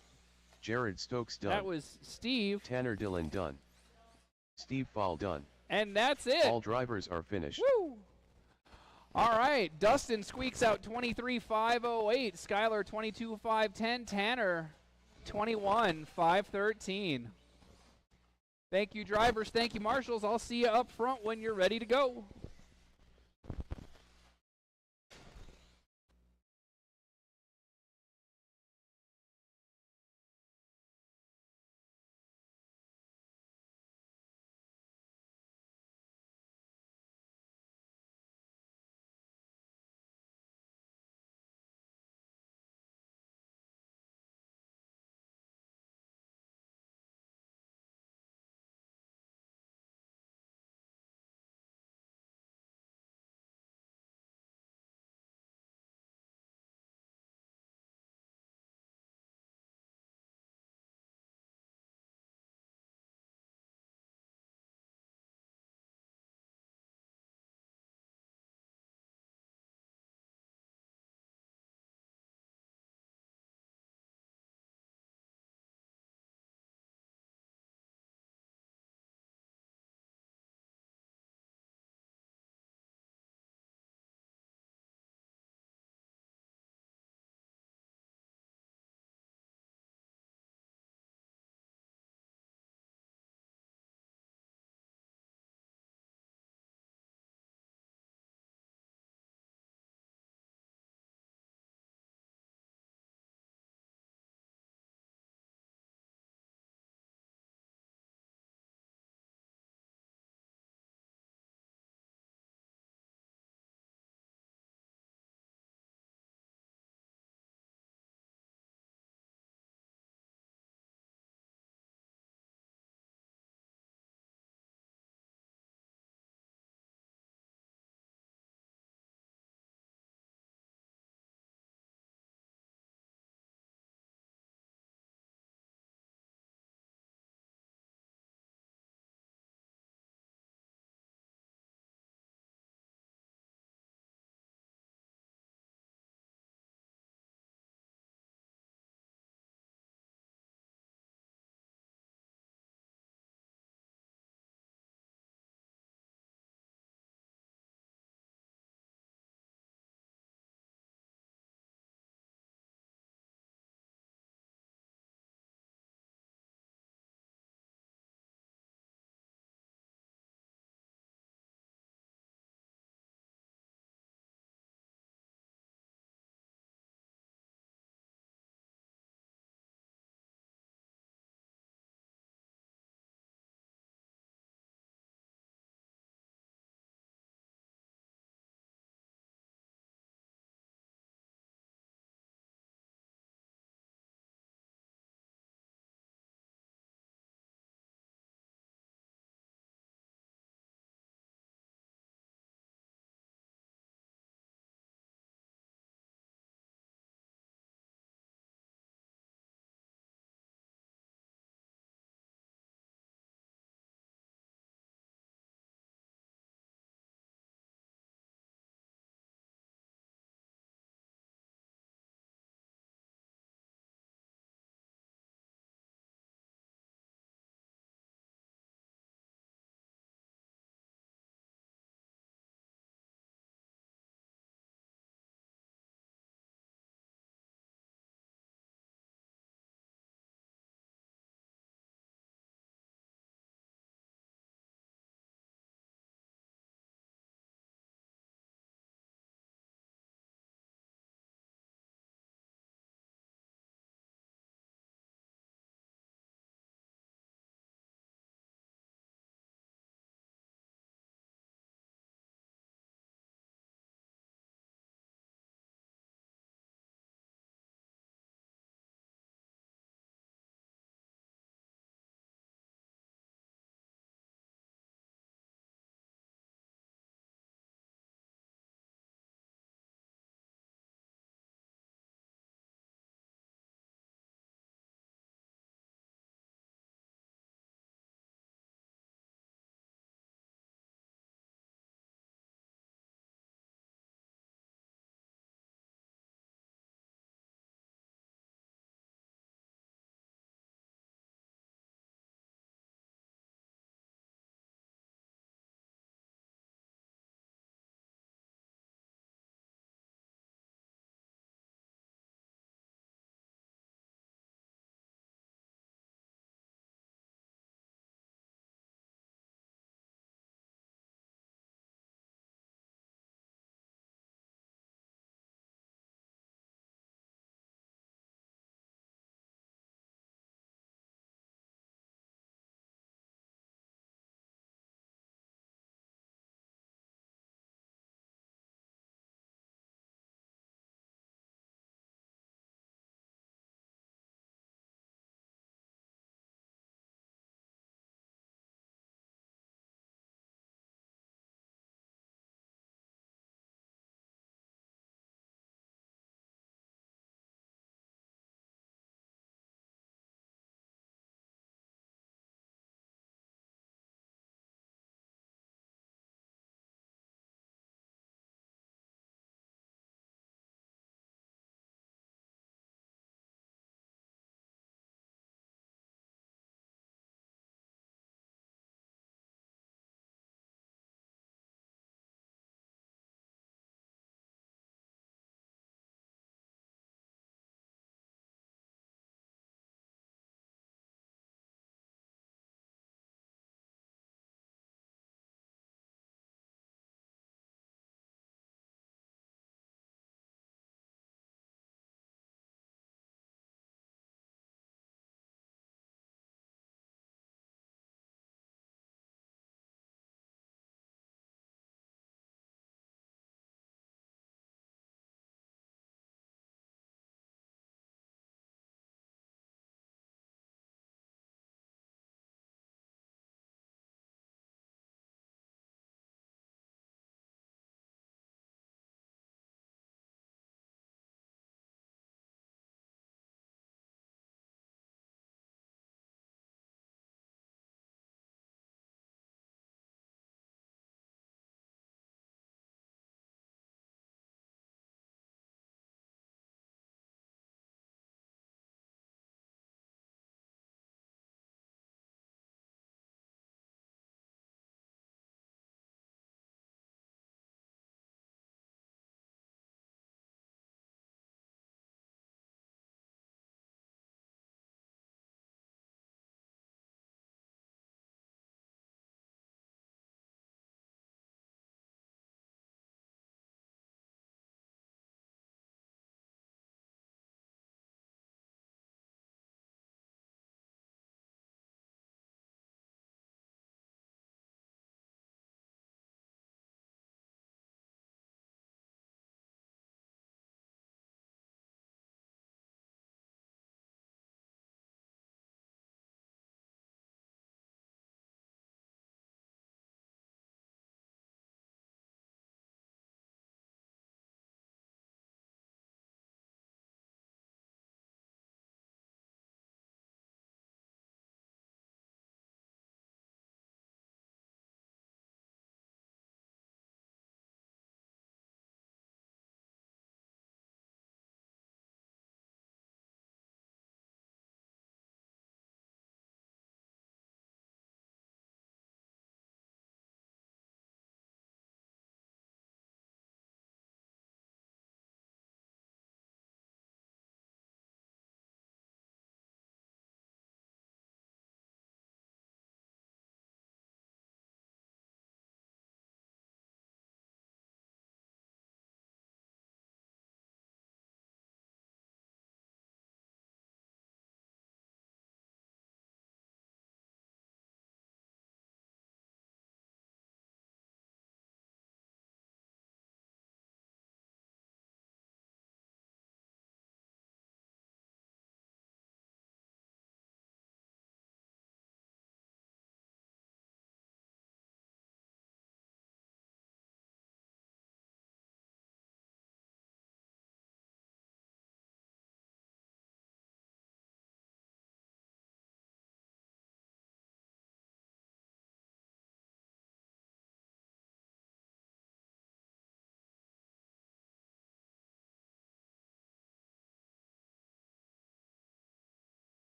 Jared Stokes done. That was Steve. Tanner Dillon done. Steve Fall done. And that's it. All drivers are finished. Woo! All right, Dustin squeaks out 23.508. Skylar 22.510. Tanner 21.513. Thank you, drivers. Thank you, marshals. I'll see you up front when you're ready to go.